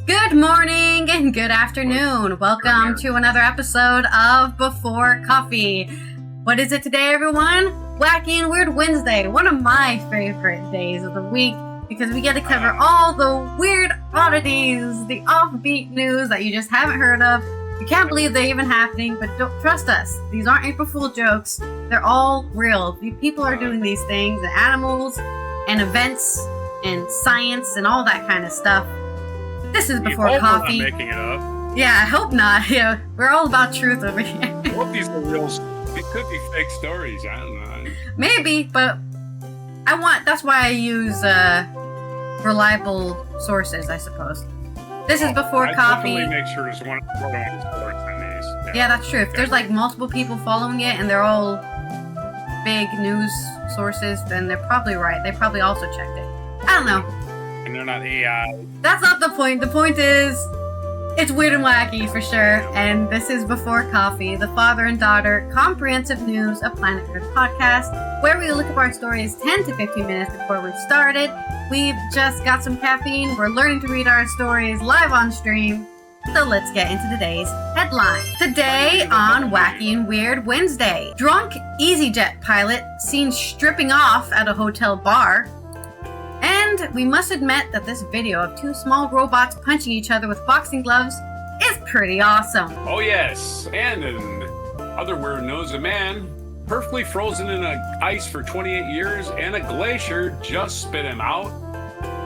Good morning and good afternoon. Welcome to another episode of Before Coffee. What is it today, everyone? Wacky and Weird Wednesday, one of my favorite days of the week because we get to cover all the weird oddities, the offbeat news that you just haven't heard of. You can't believe they're even happening, but don't trust us. These aren't April Fool jokes. They're all real. People are doing these things, and animals, and events, and science, and all that kind of stuff. This is Before Coffee. We're not making it up. Yeah, I hope not. Yeah, we're all about truth over here. I hope these are real. It could be fake stories. I don't know. Maybe, but that's why I use reliable sources, I suppose. This is Before Coffee. Definitely make sure there's one story on these. Yeah, that's true. If there's like multiple people following it and they're all big news sources, then they're probably right. They probably also checked it. I don't know. And they're not AI. That's not the point. The point is, it's weird and wacky for sure. And this is Before Coffee, the father and daughter comprehensive news of Planet Earth podcast, where we look up our stories 10 to 15 minutes before we've started. We've just got some caffeine. We're learning to read our stories live on stream. So let's get into today's headline. Today on Wacky and Weird Wednesday, drunk EasyJet pilot seen stripping off at a hotel bar. And we must admit that this video of two small robots punching each other with boxing gloves is pretty awesome. Oh yes, and in other weird news, a man perfectly frozen in ice for 28 years, and a glacier just spit him out.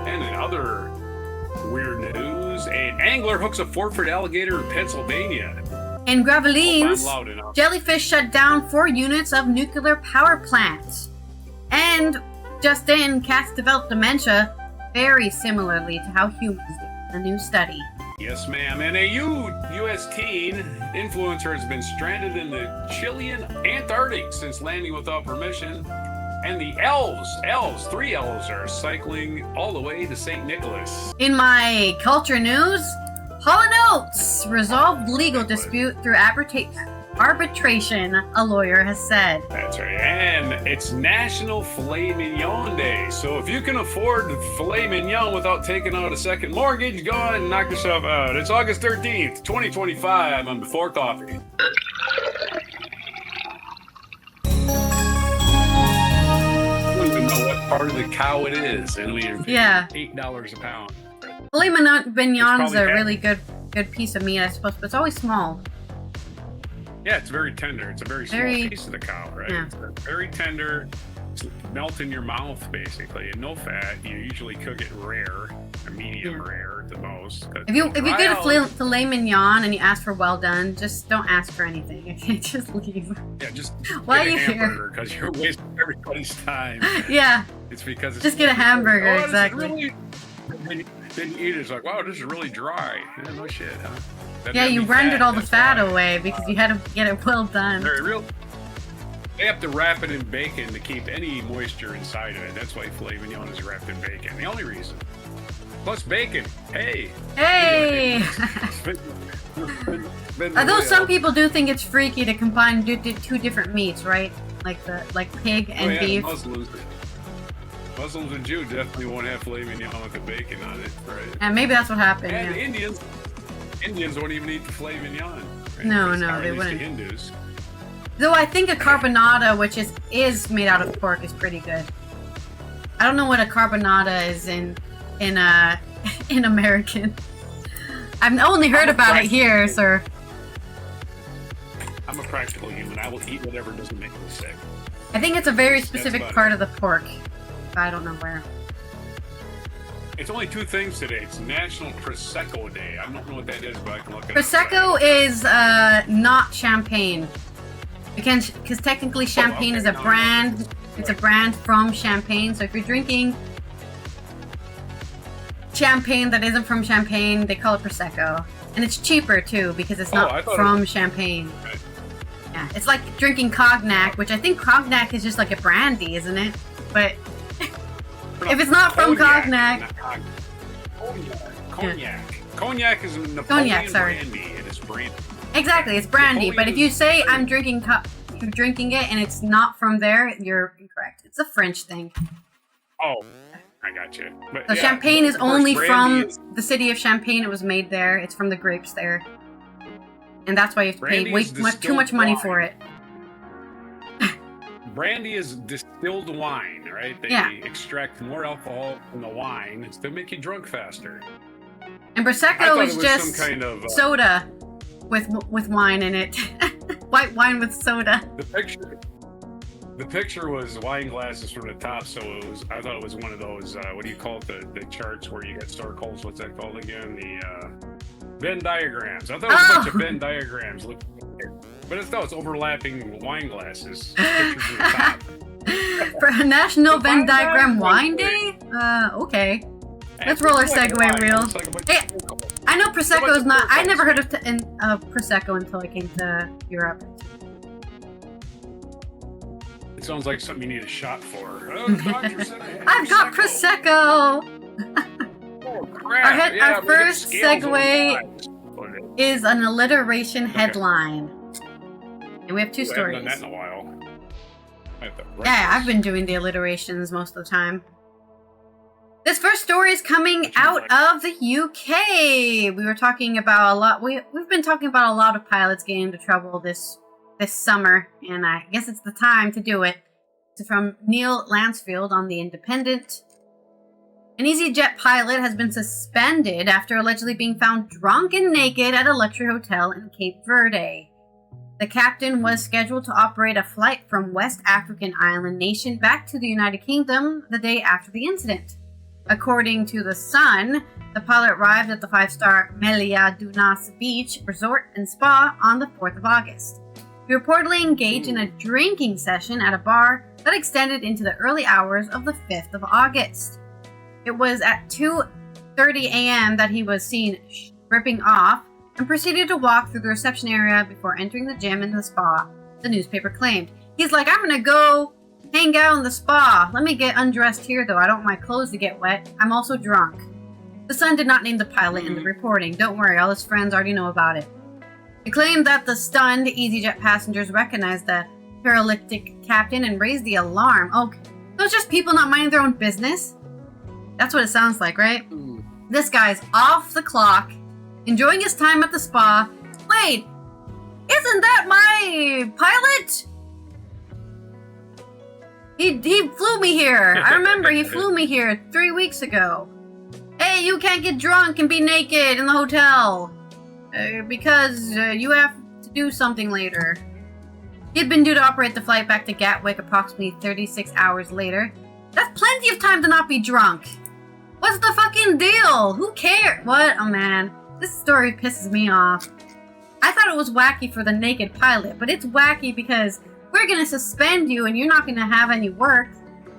And in other weird news, an angler hooks a 4-foot alligator in Pennsylvania. In Gravelines, Loud enough. jellyfish shut down 4 units of nuclear power plant. And just in, cats develop dementia very similarly to how humans do. A new study. Yes, ma'am. And a U.S. teen influencer has been stranded in the Chilean Antarctic since landing without permission. And the three elves are cycling all the way to St. Nicholas. In my culture news, Hall & Oates resolved legal dispute through arbitration, a lawyer has said. That's right. And it's National Filet Mignon Day. So if you can afford filet mignon without taking out a second mortgage, go ahead and knock yourself out. It's August 13th, 2025 on Before Coffee. I don't even know what part of the cow it is. And we $8 a pound. Filet mignon's a really good piece of meat, I suppose, but it's always small. Yeah, it's very tender. It's a very small piece of the cow, right? Yeah. It's very tender. It's melt in your mouth, basically, and no fat. You usually cook it rare, or medium rare at the most. If you get a filet mignon and you ask for well done, just don't ask for anything. Okay, just leave. Yeah, just Why get are you a here? hamburger because you're wasting everybody's time. Yeah. It's because it's just get a hamburger, exactly. Then you eat it, it's like, wow, this is really dry. Yeah, no shit, huh? Yeah, you rendered all the fat away because you had to get it well done. Very real. They have to wrap it in bacon to keep any moisture inside of it. That's why filet mignon is wrapped in bacon. The only reason. Plus bacon. Hey! Although some people do think it's freaky to combine two different meats, right? Like pig and beef. Muslims and Jews definitely won't have filet mignon with the bacon on it, right? And maybe that's what happened. And yeah. Indians won't even eat the filet mignon. Right? No, they least wouldn't. The Hindus. Though I think a carbonara, which is made out of pork, is pretty good. I don't know what a carbonara is in American. I've only heard about it here, sir. I'm a practical human. I will eat whatever doesn't make me sick. I think it's a very specific part of the pork. I don't know where. It's only 2 things today. It's National Prosecco Day. I don't know what that is, but I can look it up. Prosecco is not champagne. Because technically champagne is a brand. It's a brand from Champagne. So if you're drinking champagne that isn't from Champagne, they call it Prosecco. And it's cheaper too because it's not from Champagne. Right. Yeah, it's like drinking cognac, which I think cognac is just like a brandy, isn't it? But if it's not from cognac. Cognac is Napoleon brandy. It is brandy. Exactly, it's brandy. But if you say I'm drinking it and it's not from there, you're incorrect. It's a French thing. Oh, I got you. But So yeah, champagne is of course, only brandy from the city of Champagne. It was made there. It's from the grapes there. And that's why you have to pay Brandy way is too much money distilled for it. Brandy is distilled wine, right? They Yeah. extract more alcohol from the wine to make you drunk faster. And I Prosecco thought is it was just some kind of soda with wine in it. White wine with soda. the picture was wine glasses from the top, so I thought it was one of those what do you call it, the charts where you get circles, what's that called again, the Venn diagrams. I thought it was a bunch of Venn diagrams, but it's overlapping wine glasses pictured from the top. For National Venn Fine Diagram Wine wine Day? Okay. Let's It roll our looks like a segue wine. reel. It looks like a bunch of Hey, circles. I know Prosecco is not. I circles. never heard of Prosecco until I came to Europe. It sounds like something you need a shot for. Oh, the doctor said I had I've got Prosecco! Oh, crap. Our we got first scales on the segue sides. Is an alliteration headline. And we have two I haven't stories. done that in a while. I have to Yeah, I've been doing the alliterations most of the time. This first story is coming out of the UK. We were talking about a lot. We've been talking about a lot of pilots getting into trouble this summer, and I guess it's the time to do it. It's from Neil Lansfield on The Independent. An EasyJet pilot has been suspended after allegedly being found drunk and naked at a luxury hotel in Cape Verde. The captain was scheduled to operate a flight from West African island nation back to the United Kingdom the day after the incident. According to The Sun, the pilot arrived at the 5-star Melia Dunas Beach Resort and Spa on the 4th of August. He reportedly engaged in a drinking session at a bar that extended into the early hours of the 5th of August. It was at 2:30 a.m. that he was seen stripping off and proceeded to walk through the reception area before entering the gym and the spa, the newspaper claimed. He's like, I'm gonna go hang out in the spa. Let me get undressed here, though. I don't want my clothes to get wet. I'm also drunk. The Sun did not name the pilot in the reporting. Don't worry, all his friends already know about it. It claimed that the stunned EasyJet passengers recognized the paralytic captain and raised the alarm. Oh, so it's just people not minding their own business? That's what it sounds like, right? This guy's off the clock, enjoying his time at the spa. Wait, isn't that my pilot? He flew me here. I remember he flew me here 3 weeks ago. Hey, you can't get drunk and be naked in the hotel because you have to do something later. He had been due to operate the flight back to Gatwick approximately 36 hours later. That's plenty of time to not be drunk. What's the fucking deal? Who cares? What? Oh man, this story pisses me off. I thought it was wacky for the naked pilot, but it's wacky because we're gonna suspend you and you're not gonna have any work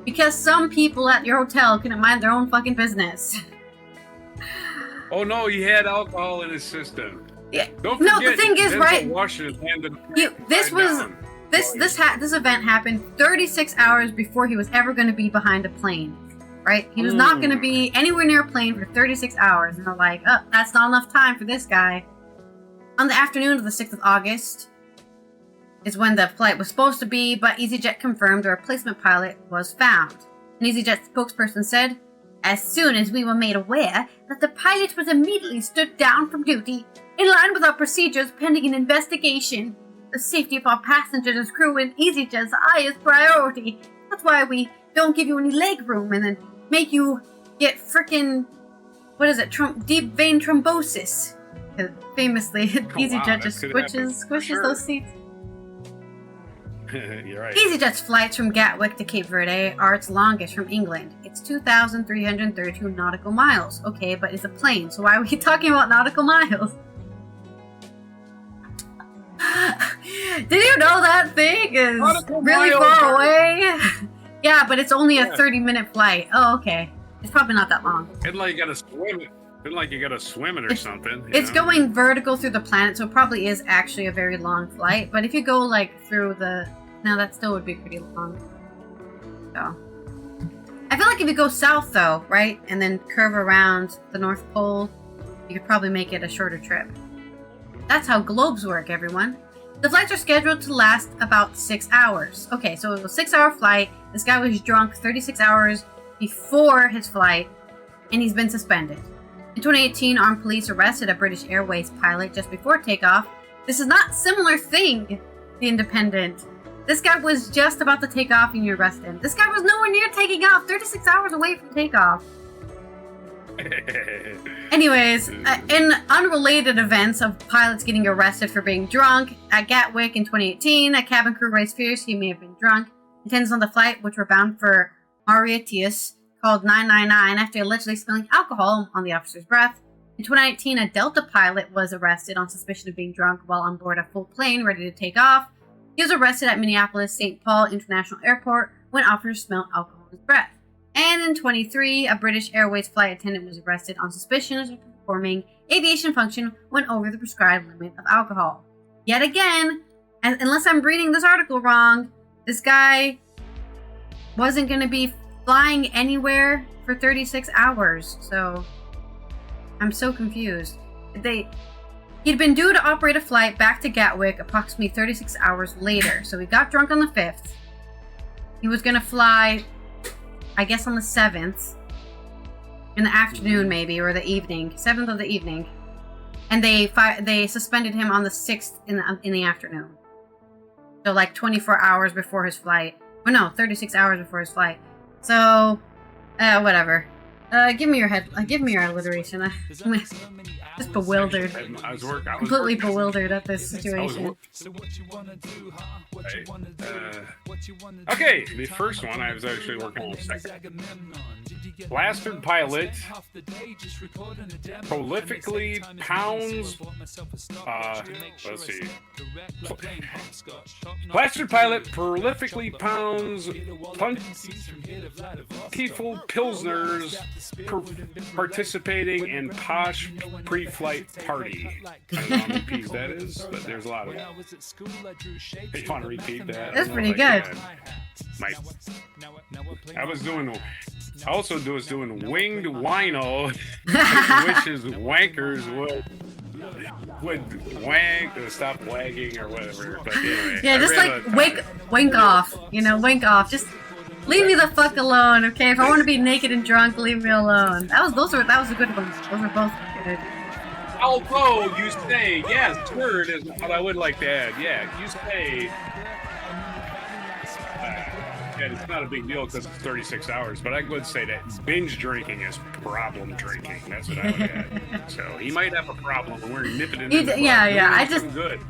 because some people at your hotel couldn't mind their own fucking business. Oh no, he had alcohol in his system. Yeah. Don't No, forget, the thing is, Denzel right? Washington handed This upside was down. this event happened 36 hours before he was ever going to be behind a plane, right? He was not going to be anywhere near a plane for 36 hours, and they're like, oh, that's not enough time for this guy. On the afternoon of the 6th of August is when the flight was supposed to be, but EasyJet confirmed a replacement pilot was found. An EasyJet spokesperson said, as soon as we were made aware that the pilot was immediately stood down from duty, in line with our procedures pending an investigation. The safety of our passengers and crew and EasyJet's highest priority. That's why we don't give you any leg room and then make you get frickin', what is it, deep vein thrombosis. Famously, EasyJet just squishes those seats. You're right. EasyJet's flights from Gatwick to Cape Verde are its longest from England. It's 2,332 nautical miles. Okay, but it's a plane, so why are we talking about nautical miles? Did you know that thing is really far away? Yeah, but it's only a 30-minute flight. Oh, okay. It's probably not that long. It's like you gotta swim it. It's like you gotta swim it or something. It's going vertical through the planet, so it probably is actually a very long flight. But if you go like through the... No, that still would be pretty long. So... I feel like if you go south though, right? And then curve around the North Pole, you could probably make it a shorter trip. That's how globes work, everyone. The flights are scheduled to last about 6 hours. Okay, so it was a 6-hour flight. This guy was drunk 36 hours before his flight, and he's been suspended. In 2018, armed police arrested a British Airways pilot just before takeoff. This is not a similar thing, The Independent. This guy was just about to take off and you arrest him. This guy was nowhere near taking off, 36 hours away from takeoff. Anyways, in unrelated events of pilots getting arrested for being drunk, at Gatwick in 2018, a cabin crew raised fears he may have been drunk. Attendants on the flight, which were bound for Mauritius, called 999 after allegedly spilling alcohol on the officer's breath. In 2019, a Delta pilot was arrested on suspicion of being drunk while on board a full plane ready to take off. He was arrested at Minneapolis St. Paul International Airport when officers smelled alcohol in his breath. And in 2023, a British Airways flight attendant was arrested on suspicion of performing aviation function when over the prescribed limit of alcohol. Yet again, unless I'm reading this article wrong, this guy wasn't going to be flying anywhere for 36 hours. So I'm so confused. He'd been due to operate a flight back to Gatwick approximately 36 hours later. So he got drunk on the 5th. He was going to fly, I guess, on the 7th. In the afternoon, maybe, or the evening. 7th of the evening. And they suspended him on the 6th in the afternoon. So like 24 hours before his flight. Or no, 36 hours before his flight. So, whatever. Give me your alliteration. I'm just bewildered. Completely bewildered at this situation. Okay, the first one I was actually working on a second. Bastard pilot prolifically pounds. Let's see. Bastard pilot prolifically pounds plentiful pilsners participating in posh pre-flight party. I don't know how many P's that is, but there's a lot of it. If you want to repeat that. That's pretty good. I was doing winged wino, which is wankers would wank or stop wagging or whatever. But anyway, yeah, just like wink off. Wink off. Just leave me the fuck alone, okay? If I want to be naked and drunk, leave me alone. That was a good one. Those were both good. Although you say, yes, third is what I would like to add. Yeah, you say. And it's not a big deal because it's 36 hours, but I would say that binge drinking is problem drinking. That's what I would add. So he might have a problem when we're nipping it in. Yeah. Good.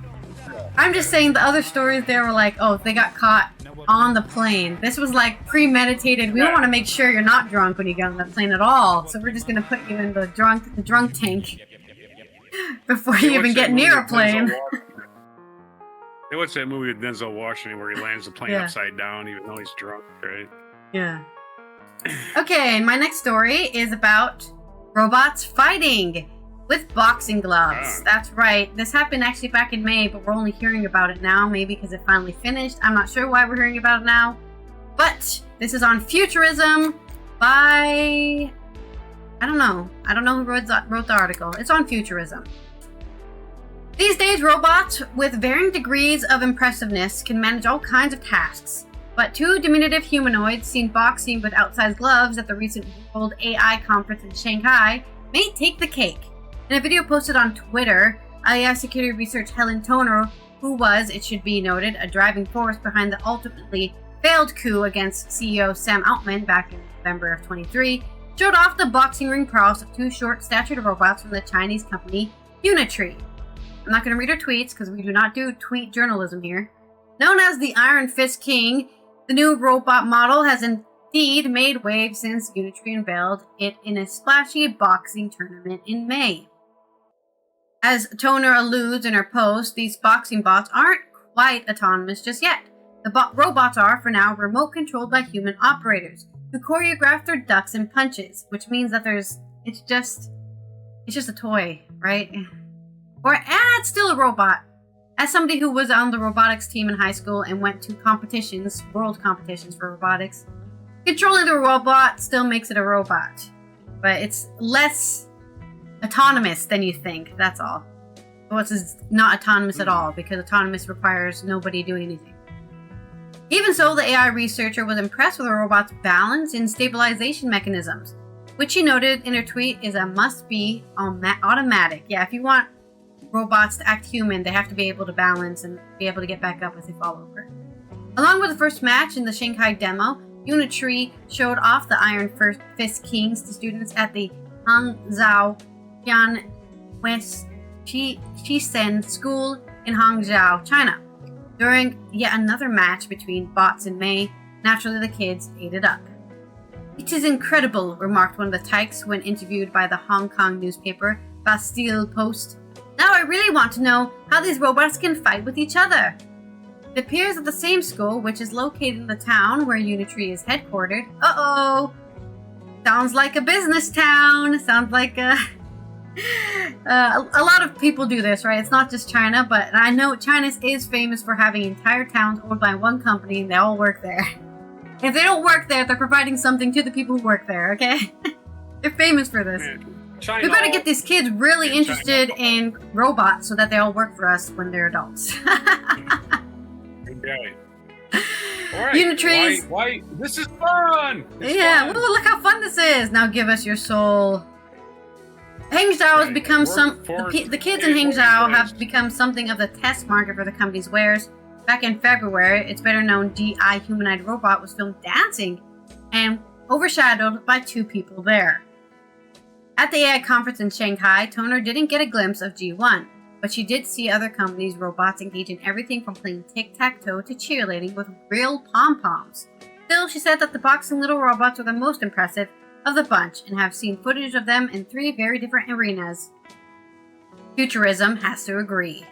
I'm just saying the other stories there were like, oh, they got caught on the plane. This was like premeditated. We don't want to make sure you're not drunk when you get on the plane at all. So we're just gonna put you in the drunk tank before you even get near a plane. What's that movie with Denzel Washington where he lands the plane upside down even though he's drunk, right? Yeah. Okay, my next story is about robots fighting with boxing gloves. That's right. This happened actually back in May, but we're only hearing about it now, maybe because it finally finished. I'm not sure why we're hearing about it now. But this is on Futurism by... I don't know who wrote the article. It's on Futurism. These days, robots with varying degrees of impressiveness can manage all kinds of tasks. But two diminutive humanoids seen boxing with outsized gloves at the recent World AI Conference in Shanghai may take the cake. In a video posted on Twitter, AI security researcher Helen Toner, who was, it should be noted, a driving force behind the ultimately failed coup against CEO Sam Altman back in November of 23, showed off the boxing ring prowess of two short-statured robots from the Chinese company Unitree. I'm not going to read her tweets because we do not do tweet journalism here. Known as the Iron Fist King, the new robot model has indeed made waves since Unitree unveiled it in a splashy boxing tournament in May. As Toner alludes in her post, these boxing bots aren't quite autonomous just yet. The robots are, for now, remote controlled by human operators who choreograph their ducks and punches, which means that it's just a toy, right? Or, it's still a robot. As somebody who was on the robotics team in high school and went to world competitions for robotics, controlling the robot still makes it a robot. But it's less autonomous than you think, that's all. Well, it's not autonomous at all, because autonomous requires nobody doing anything. Even so, the AI researcher was impressed with the robot's balance and stabilization mechanisms, which she noted in her tweet is a must-be automatic. Yeah, if you want robots to act human, they have to be able to balance and be able to get back up as they fall over. Along with the first match in the Shanghai demo, Unitree showed off the Iron Fist Kings to students at the Hangzhou Tian West Shisen School in Hangzhou, China. During yet another match between bots in May, naturally the kids ate it up. "It is incredible," remarked one of the tykes when interviewed by the Hong Kong newspaper Bastille Post. "Now I really want to know how these robots can fight with each other." It appears that the same school, which is located in the town where Unitree is headquartered, sounds like a business town. Sounds like a lot of people do this, right? It's not just China, but I know China is famous for having entire towns owned by one company and they all work there. If they don't work there, they're providing something to the people who work there, okay? They're famous for this. We better get these kids really interested in robots so that they all work for us when they're adults. Okay. All right. Unitree's... Why? This is fun! Yeah, fun. ooh, look how fun this is! Now give us your soul. Hangzhou has become the kids in Hangzhou have become something of the test market for the company's wares. Back in February, its better known GI humanoid robot was filmed dancing and overshadowed by two people there. At the AI conference in Shanghai, Toner didn't get a glimpse of G1, but she did see other companies' robots engage in everything from playing tic-tac-toe to cheerleading with real pom-poms. Still, she said that the boxing little robots were the most impressive of the bunch and have seen footage of them in 3 very different arenas. Futurism has to agree.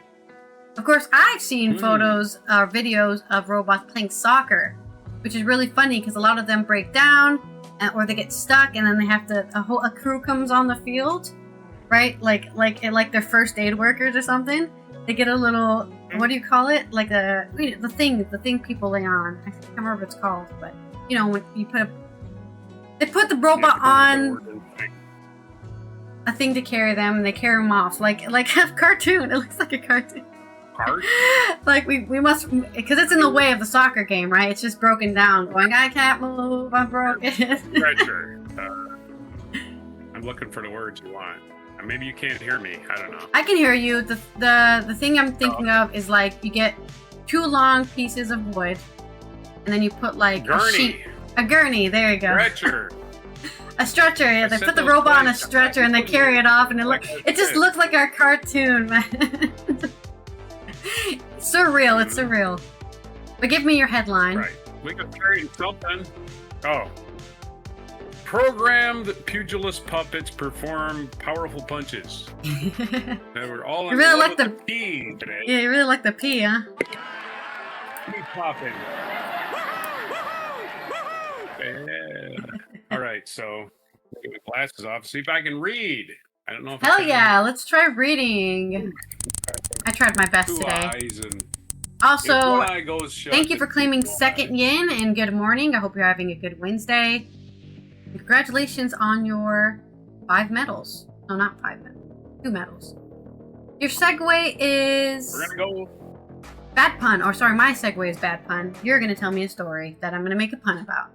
Of course, I've seen photos or videos of robots playing soccer, which is really funny because a lot of them break down or they get stuck and then they have to, a crew comes on the field, right? Like their first aid workers or something. They get a little, what do you call it? Like the thing people lay on. I can't remember what it's called, but you know, when you they put the robot on a thing to carry them and they carry them off like a cartoon. It looks like a cartoon. Like we must, because it's in the way of the soccer game, right? It's just broken down, going, I can't move, I'm broken. Stretcher. I'm looking for the words you want. Maybe you can't hear me. I don't know. I can hear you. The thing I'm thinking of is like you get 2 long pieces of wood, and then you put like a gurney. There you go. Stretcher. A stretcher. Yeah, they put the robot on a stretcher and they carry it off, and it just looks like our cartoon, man. It's surreal. It's surreal. But give me your headline. Right. We could carry something. Oh. Programmed pugilist puppets perform powerful punches. They were all in really like the pee today. Yeah, you really like the pee, huh? Pee popping. Yeah. All right, so get my glasses off. See if I can read. I don't know if Hell yeah, let's try reading. I tried my best today. Also, thank you for claiming second yin and good morning. I hope you're having a good Wednesday. And congratulations on your 5 medals. No, not 5 medals. 2 medals. Your segue is... We're gonna go... Bad pun. Or sorry, my segue is bad pun. You're gonna tell me a story that I'm gonna make a pun about.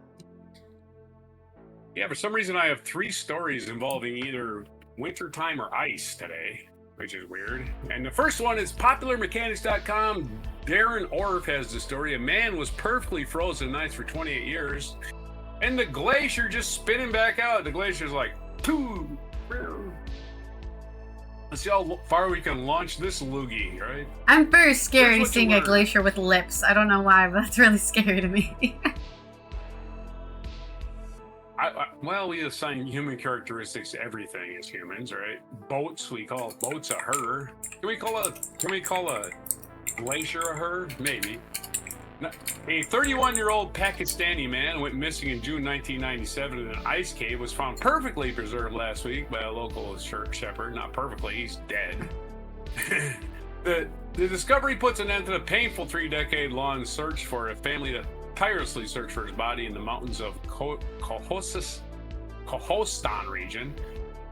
Yeah, for some reason I have 3 stories involving either wintertime or ice today, which is weird. And the first one is popularmechanics.com. Darren Orff has the story. A man was perfectly frozen in ice for 28 years, and the glacier just spit him back out. The glacier's like, pooh. Let's see how far we can launch this loogie, right? I'm very scared seeing a glacier with lips. I don't know why, but that's really scary to me. Well, we assign human characteristics to everything as humans, right? Boats, we call boats a her. Can we call a glacier a her? Maybe. A 31-year-old Pakistani man went missing in June 1997 in an ice cave, was found perfectly preserved last week by a local shepherd. Not perfectly, he's dead. The discovery puts an end to the painful 3-decade-long search for a family that tirelessly searched for his body in the mountains of Khohostan region.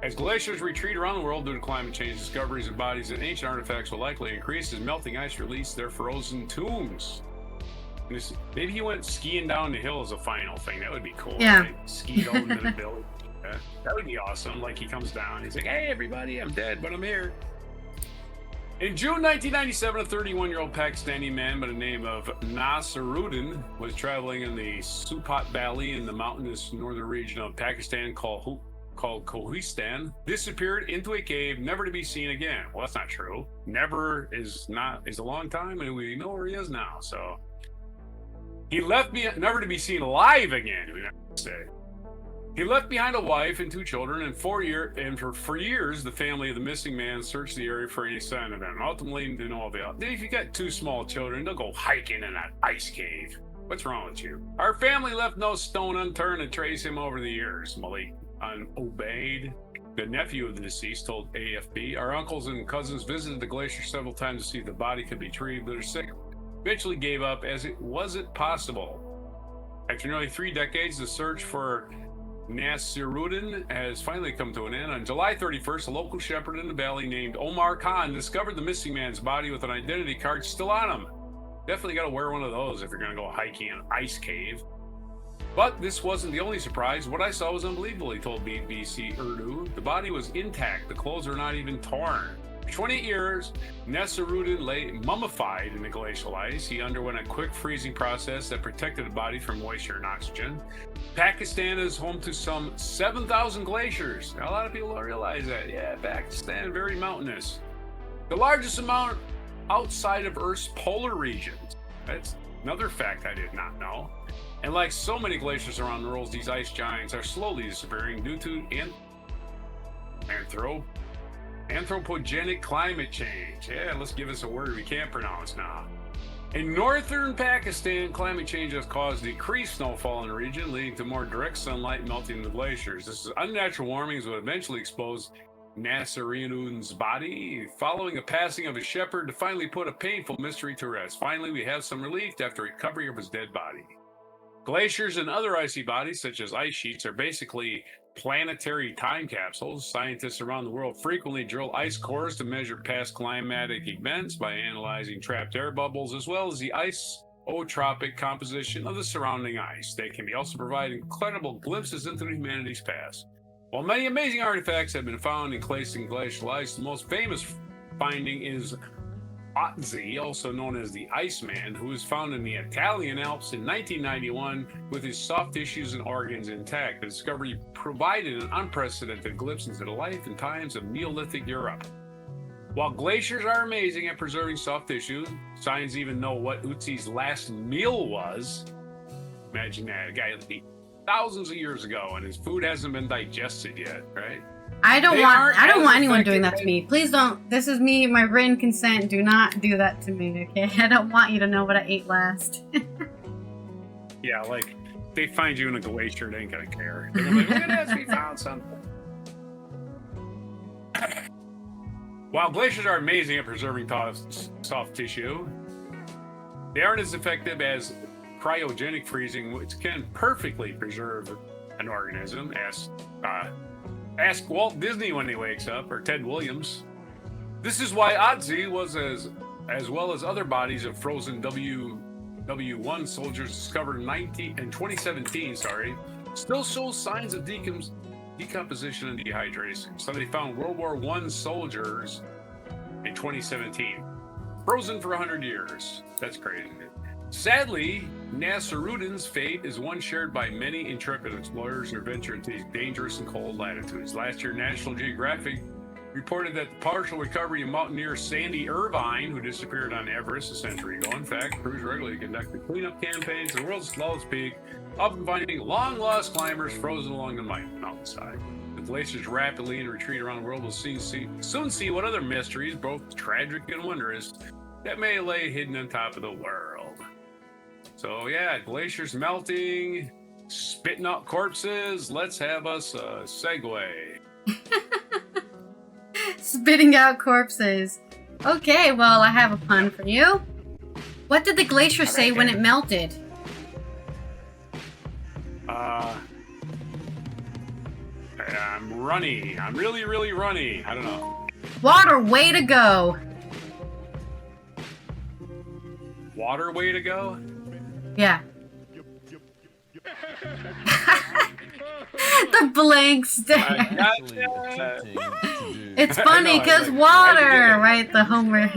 As glaciers retreat around the world due to climate change, discoveries of bodies and ancient artifacts will likely increase as melting ice release their frozen tombs. Maybe he went skiing down the hill as a final thing. That would be cool. Yeah. Right? Skied over to the village. Yeah, that would be awesome. Like he comes down, he's like, "Hey, everybody, I'm dead, but I'm here." In June 1997, a 31-year-old Pakistani man by the name of Nasiruddin was traveling in the Supat Valley in the mountainous northern region of Pakistan called Kohistan, disappeared into a cave, never to be seen again. Well, that's not true. Never is a long time, and we know where he is now. So he left me never to be seen alive again. We have to say. He left behind a wife and 2 children, and for years, the family of the missing man searched the area for any sign of him. Ultimately, didn't know if you got 2 small children, don't go hiking in that ice cave. What's wrong with you? Our family left no stone unturned to trace him over the years. Malik Obaid, the nephew of the deceased, told AFP, "Our uncles and cousins visited the glacier several times to see if the body could be retrieved, but are sick. Eventually gave up as it wasn't possible." After nearly 3 decades, the search for Nasiruddin has finally come to an end. On July 31st, a local shepherd in the valley named Omar Khan discovered the missing man's body with an identity card still on him. Definitely got to wear one of those if you're going to go hiking in an ice cave. But this wasn't the only surprise. What I saw was unbelievable, he told BBC Urdu. The body was intact. The clothes were not even torn. For 28 years, Nasiruddin lay mummified in the glacial ice. He underwent a quick freezing process that protected the body from moisture and oxygen. Pakistan is home to some 7,000 glaciers. Now, a lot of people don't realize that. Yeah, Pakistan, very mountainous. The largest amount outside of Earth's polar regions. That's another fact I did not know. And like so many glaciers around the world, these ice giants are slowly disappearing due to anthropogenic climate change. Yeah, let's give us a word we can't pronounce now. In northern Pakistan, climate change has caused decreased snowfall in the region, leading to more direct sunlight melting the glaciers. This is unnatural warming that would eventually expose Nasiruddin's body, following a passing of a shepherd to finally put a painful mystery to rest. Finally, we have some relief after recovery of his dead body. Glaciers and other icy bodies, such as ice sheets, are basically planetary time capsules. Scientists around the world frequently drill ice cores to measure past climatic events by analyzing trapped air bubbles, as well as the isotropic composition of the surrounding ice. They can also provide incredible glimpses into humanity's past. While many amazing artifacts have been found encased in glacial ice, the most famous finding is Otzi, also known as the Iceman, who was found in the Italian Alps in 1991 with his soft tissues and organs intact. The discovery provided an unprecedented glimpse into the life and times of Neolithic Europe. While glaciers are amazing at preserving soft tissue, scientists even know what Otzi's last meal was. Imagine that, a guy that ate thousands of years ago and his food hasn't been digested yet, right? I don't want anyone doing that to me. Please don't. This is me, my written consent. Do not do that to me, okay? I don't want you to know what I ate last. Yeah, like, they find you in a glacier, they ain't gonna care. They're gonna be like, look at this, we found something. While glaciers are amazing at preserving soft tissue, they aren't as effective as cryogenic freezing, which can perfectly preserve an organism, Ask Walt Disney when he wakes up, or Ted Williams. This is why Otzi was, as well as other bodies of frozen WW1 soldiers discovered in 2017, still shows signs of decomposition and dehydration. So they found World War I soldiers in 2017, frozen for 100 years. That's crazy. Sadly, Nasiruddin's fate is one shared by many intrepid explorers who venture into these dangerous and cold latitudes. Last year, National Geographic reported that the partial recovery of mountaineer Sandy Irvine, who disappeared on Everest a century ago. In fact, crews regularly conducted cleanup campaigns at the world's lowest peak, often finding long-lost climbers frozen along the mountainside. The glaciers rapidly in retreat around the world will soon see what other mysteries, both tragic and wondrous, that may lay hidden on top of the world. So yeah, glaciers melting, spitting out corpses. Let's have us a segue. Spitting out corpses. Okay, well, I have a pun for you. What did the glacier say when it melted? I'm runny. I'm really, really runny. I don't know. Water, way to go. Water, way to go? Yeah. The blank stare. It's funny because water, right? The Homer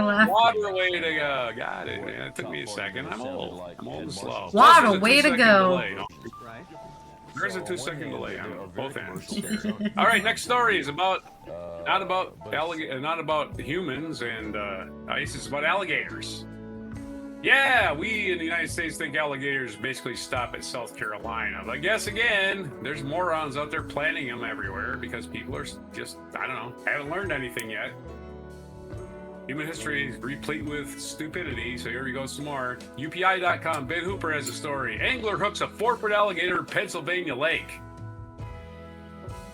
laugh. Water, way to go. Got it, man. It took me a second. I'm old and slow. Water, way to go. There's a 2-second delay on both ends. All right, next story is about not about humans and ice. It's about alligators. Yeah, we in the United States think alligators basically stop at South Carolina. But guess again, there's morons out there planting them everywhere because people are just, I don't know, haven't learned anything yet. Human history is replete with stupidity, so here we go some more. UPI.com, Ben Hooper has a story. Angler hooks a 4-foot alligator in Pennsylvania lake.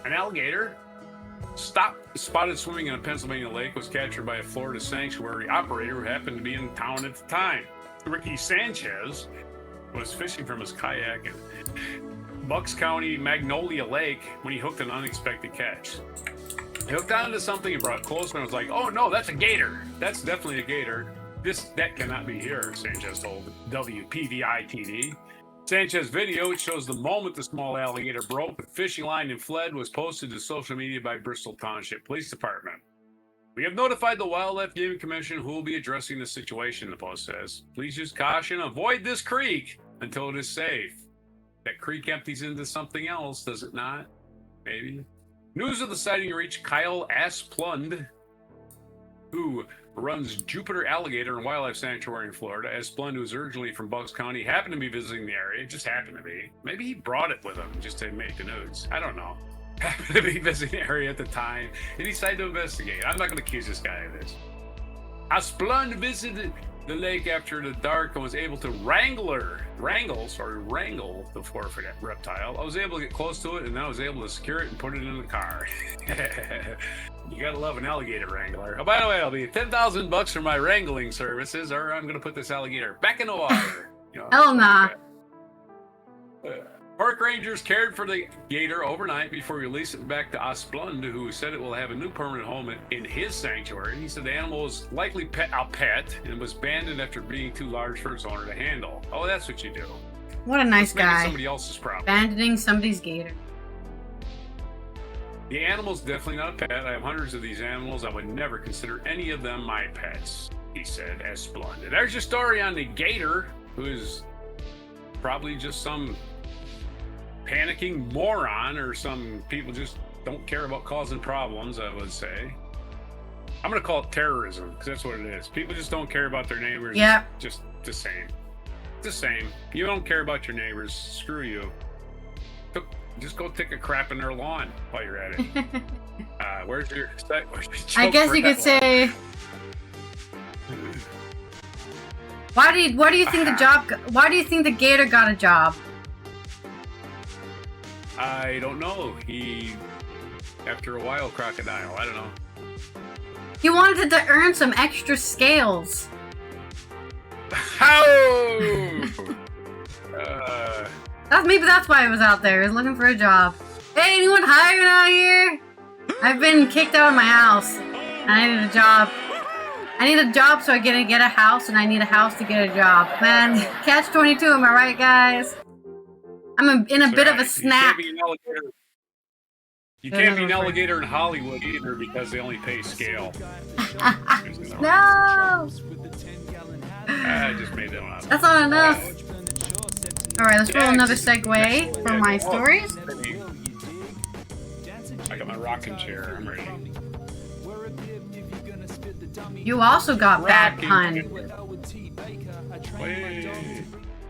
An alligator spotted swimming in a Pennsylvania lake was captured by a Florida sanctuary operator who happened to be in town at the time. Ricky Sanchez was fishing from his kayak in Bucks County, Magnolia Lake when he hooked an unexpected catch. He hooked onto something and brought it closer and was like, "Oh no, that's a gator. That's definitely a gator. That cannot be here," Sanchez told WPVI-TV. Sanchez video, which shows the moment the small alligator broke the fishing line and fled, was posted to social media by Bristol Township Police Department. "We have notified the Wildlife Gaming Commission, who will be addressing the situation," the post says. "Please use caution. Avoid this creek until it is safe." That creek empties into something else, does it not? Maybe. News of the sighting reached Kyle Asplund, who runs Jupiter Alligator and Wildlife Sanctuary in Florida. Asplund, who's originally from Bucks County, happened to be visiting the area. It just happened to be. Maybe he brought it with him just to make the news. I don't know. Happened to be visiting the area at the time and decided to investigate. I'm not going to accuse this guy of this. Asplund visited the lake after the dark and was able to wrangle the 4-foot reptile. I was able to get close to it, and then I was able to secure it and put it in the car. You gotta love an alligator wrangler. Oh, by the way, it'll be $10,000 for my wrangling services, or I'm gonna put this alligator back in the water. Hell nah. Park rangers cared for the gator overnight before releasing it back to Asplund, who said it will have a new permanent home in his sanctuary. He said the animal was likely a pet and was abandoned after being too large for its owner to handle. Oh, that's what you do. What a nice guy. Somebody else's problem. Abandoning somebody's gator. The animal's definitely not a pet. I have hundreds of these animals. I would never consider any of them my pets, he said, Asplund. There's your story on the gator, who is probably just some panicking moron, or some people just don't care about causing problems, I would say. I'm going to call it terrorism, because that's what it is. People just don't care about their neighbors. Yeah. Just the same. The same. You don't care about your neighbors. Screw you. Just go take a crap in their lawn while you're at it. Where's your I guess you could say... Why do you think why do you think the gator got a job? I don't know. After a while, crocodile. I don't know. He wanted to earn some extra scales. How? Maybe that's why he was out there. He was looking for a job. Hey, anyone hiring out here? I've been kicked out of my house. And I need a job. I need a job so I can get a house, and I need a house to get a job. Man, catch-22, am I right, guys? I'm in a bit of a snap. You can't be an alligator in Hollywood either, because they only pay scale. No! I just made that one up. That's not enough. Alright, let's roll another segue for my stories. I got my rocking chair. I'm ready. You also got bad pun.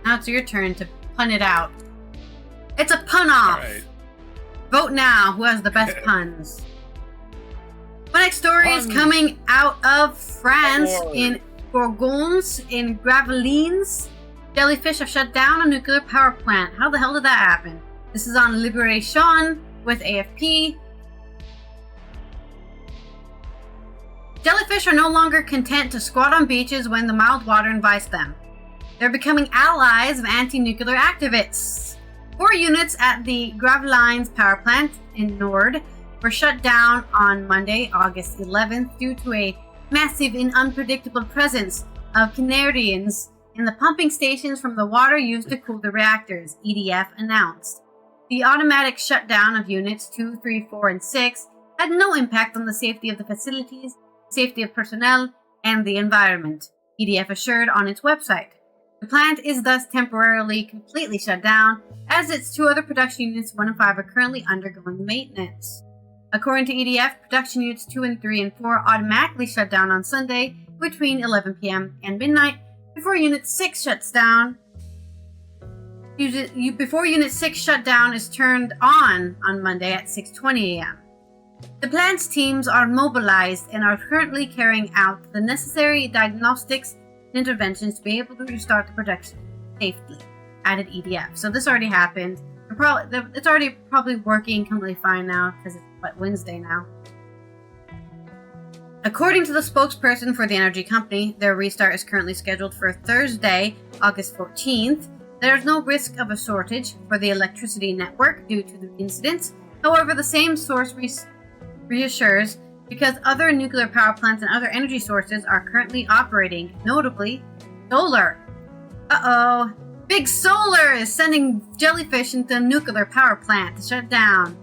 Now it's your turn to pun it out. It's a pun off. Right. Vote now. Who has the best puns? My next story is coming out of France. In Bourgogne, in Gravelines, jellyfish have shut down a nuclear power plant. How the hell did that happen? This is on Liberation with AFP. Jellyfish are no longer content to squat on beaches when the mild water invites them. They're becoming allies of anti-nuclear activists. 4 units at the Gravelines power plant in Nord were shut down on Monday, August 11th, due to a massive and unpredictable presence of Canadians in the pumping stations from the water used to cool the reactors, EDF announced. The automatic shutdown of Units 2, 3, 4, and 6 had no impact on the safety of the facilities, safety of personnel, and the environment, EDF assured on its website. The plant is thus temporarily completely shut down, as its 2 other production units 1 and 5 are currently undergoing maintenance. According to EDF, production units 2 and 3 and 4 automatically shut down on Sunday between 11 p.m. and midnight before Unit 6 shuts down. Before Unit 6 shutdown is turned on Monday at 6:20 a.m. The plant's teams are mobilized and are currently carrying out the necessary diagnostics and interventions to be able to restart the production safely, added EDF. So this already happened. It's already probably working completely fine now because it's Wednesday now. According to the spokesperson for the energy company, their restart is currently scheduled for Thursday, August 14th. There is no risk of a shortage for the electricity network due to the incidents. However, the same source reassures because other nuclear power plants and other energy sources are currently operating, notably solar. Uh-oh. Big Solar is sending jellyfish into a nuclear power plant to shut down.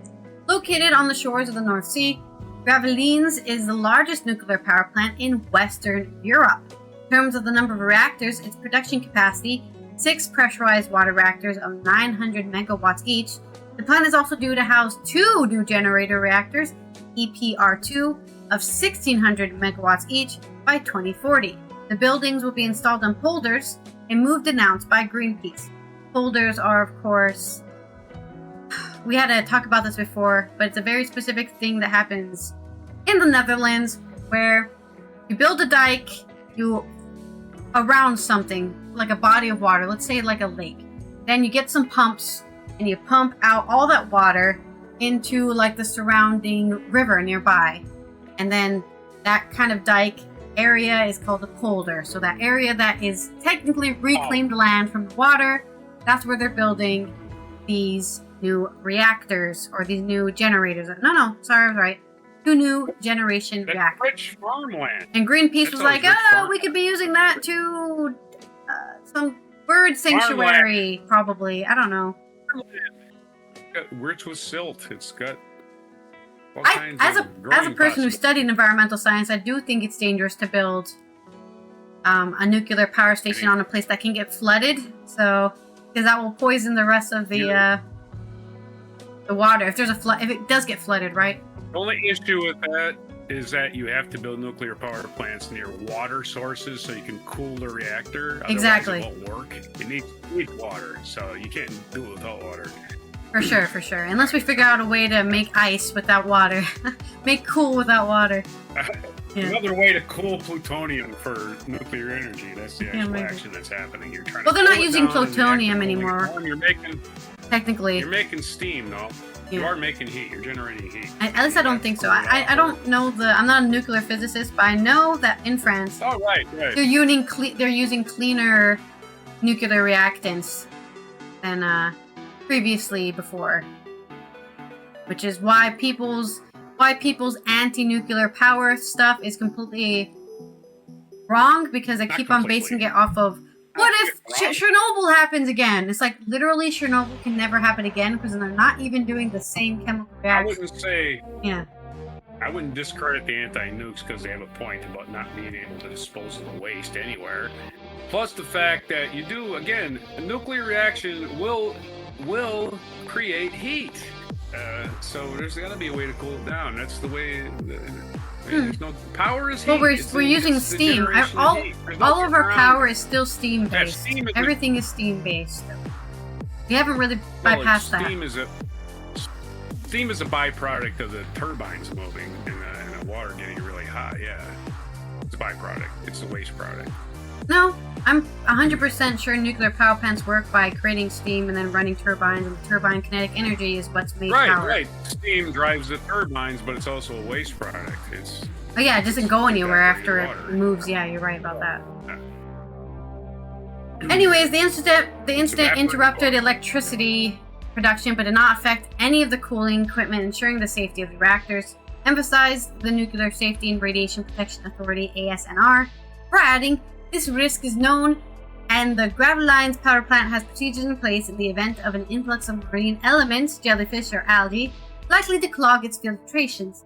Located on the shores of the North Sea, Gravelines is the largest nuclear power plant in Western Europe. In terms of the number of reactors, its production capacity, 6 pressurized water reactors of 900 megawatts each. The plant is also due to house 2 new generator reactors, EPR2, of 1,600 megawatts each by 2040. The buildings will be installed on polders, a move denounced by Greenpeace. Polders are, of course, we had to talk about this before, but it's a very specific thing that happens in the Netherlands where you build a dike, around something, like a body of water, let's say like a lake. Then you get some pumps and you pump out all that water into like the surrounding river nearby. And then that kind of dike area is called a polder. So that area that is technically reclaimed land from the water, that's where they're building these new reactors or these new generators. No, sorry, I was right. 2 new generation reactors. Rich farmland. And Greenpeace was like, we could be using that to some bird sanctuary, probably. I don't know. Rich with silt. It's got all as a person who studied environmental science, I do think it's dangerous to build a nuclear power station on a place that can get flooded. So, because that will poison the rest of the water. If it does get flooded, right? The only issue with that is that you have to build nuclear power plants near water sources so you can cool the reactor. Exactly. Otherwise it won't work. It needs water, so you can't do it without water. For sure. Unless we figure out a way to make ice without water. Make cool without water. Yeah. Another way to cool plutonium for nuclear energy. That's the actual action that's happening. You're trying they're not using plutonium anymore. Technically. You're making steam, though. Yeah. You are making heat. You're generating heat. At least I don't think so. I don't know I'm not a nuclear physicist, but I know that in France, right. they're using cleaner nuclear reactants than previously before, which is why people's anti-nuclear power stuff is completely wrong, because they keep on basing it off of what if Chernobyl happens again? It's like literally Chernobyl can never happen again because they're not even doing the same chemical reaction. I wouldn't discredit the anti-nukes because they have a point about not being able to dispose of the waste anywhere. Plus the fact that you do, again, a nuclear reaction will create heat. So there's got to be a way to cool it down. That's the way. There's no power is heat. Well, we're using steam. All of our power is still steam based. Everything is steam based. We haven't really bypassed that. Steam is a byproduct of the turbines moving and the water getting really hot. Yeah, it's a byproduct. It's a waste product. No, I'm 100% sure nuclear power plants work by creating steam and then running turbines, and the turbine kinetic energy is what's made power. Right. Steam drives the turbines, but it's also a waste product. It doesn't go anywhere after it moves. Yeah, you're right about that. Anyways, the incident interrupted electricity production, but did not affect any of the cooling equipment, ensuring the safety of the reactors. Emphasized the Nuclear Safety and Radiation Protection Authority (ASNR), for adding, "This risk is known And the Gravelines power plant has procedures in place in the event of an influx of marine elements, jellyfish or algae, likely to clog its filtrations.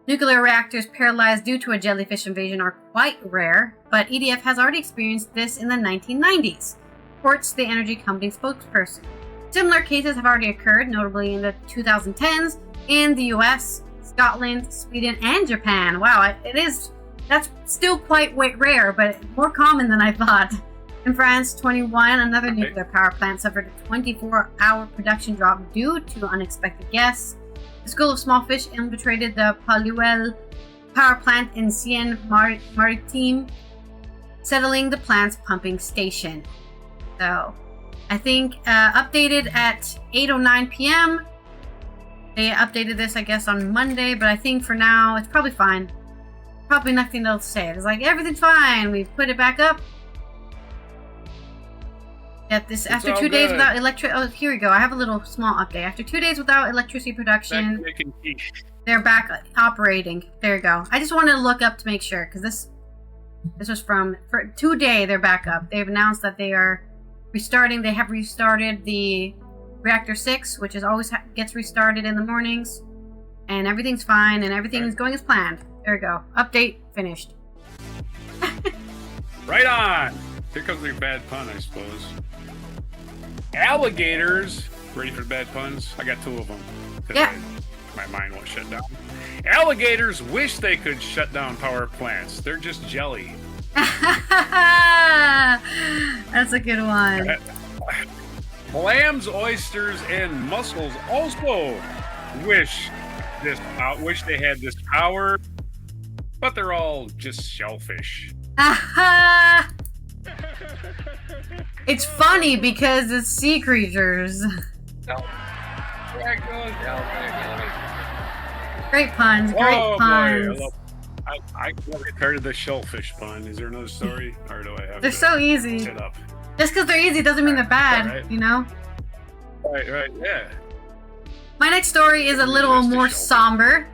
Nuclear reactors paralyzed due to a jellyfish invasion are quite rare, but EDF has already experienced this in the 1990s, reports the energy company spokesperson. Similar cases have already occurred, notably in the 2010s in the US, Scotland, Sweden, and Japan. Wow, that's still quite rare, but more common than I thought. In France, 21, another nuclear power plant suffered a 24-hour production drop due to unexpected guests. The school of small fish infiltrated the Paluel power plant in Seine-Maritime, settling the plant's pumping station. So, I think updated at 8:09 p.m. They updated this, I guess, on Monday, but I think for now it's probably fine. Probably nothing else to say. It's like everything's fine. We've put it back up. At this, after 2 days without electricity. Oh, here we go. I have a little small update. After 2 days without electricity production, they're back operating. There you go. I just wanted to look up to make sure because this was for today. They're back up. They've announced that they are restarting. They have restarted the reactor 6, which is always gets restarted in the mornings, and everything's fine and everything is going as planned. There we go. Update finished. Right on. Here comes the bad pun, I suppose. Alligators. Ready for the bad puns? I got 2 of them. Yeah. My mind won't shut down. Alligators wish they could shut down power plants. They're just jelly. That's a good one. Clams, oysters, and mussels also wish they had this power, but they're all just shellfish. It's funny because it's sea creatures. Great puns, great puns. Boy, I tired of the shellfish pun. Is there another story, or do I have? They're so easy. Set up. Just because they're easy doesn't mean they're bad, right. You know? Right, yeah. My next story is a little more somber,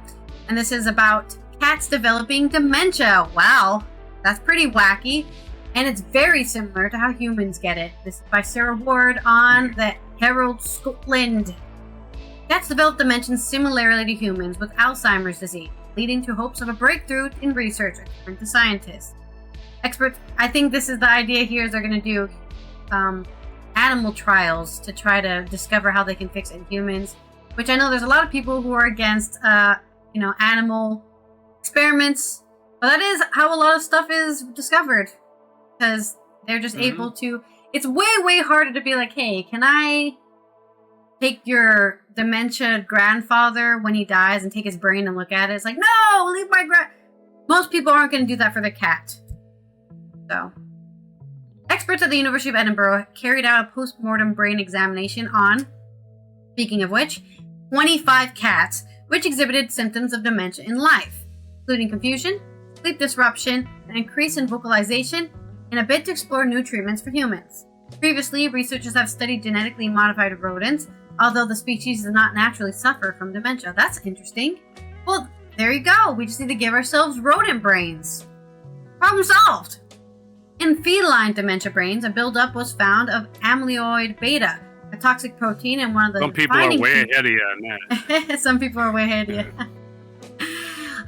and this is about cats developing dementia. Wow, that's pretty wacky, and it's very similar to how humans get it. This is by Sarah Ward on the Herald Scotland. Cats develop dementia similarly to humans with Alzheimer's disease, leading to hopes of a breakthrough in research, according to scientists. Experts, I think this is the idea here, is they're going to do animal trials to try to discover how they can fix it in humans, which I know there's a lot of people who are against, animal experiments, but that is how a lot of stuff is discovered, because they're just able to. It's way harder to be like, hey, can I take your dementia grandfather when he dies and take his brain and look at it? It's like, no, leave my Most people aren't going to do that for their cat. So, experts at the University of Edinburgh carried out a post-mortem brain examination on, speaking of which, 25 cats which exhibited symptoms of dementia in life, including confusion, sleep disruption, an increase in vocalization, in a bid to explore new treatments for humans. Previously, researchers have studied genetically modified rodents, although the species does not naturally suffer from dementia. That's interesting. Well, there you go. We just need to give ourselves rodent brains. Problem solved. In feline dementia brains, a buildup was found of amyloid beta, a toxic protein in one of the Some people are way ahead of you on that. Some people are way ahead of you.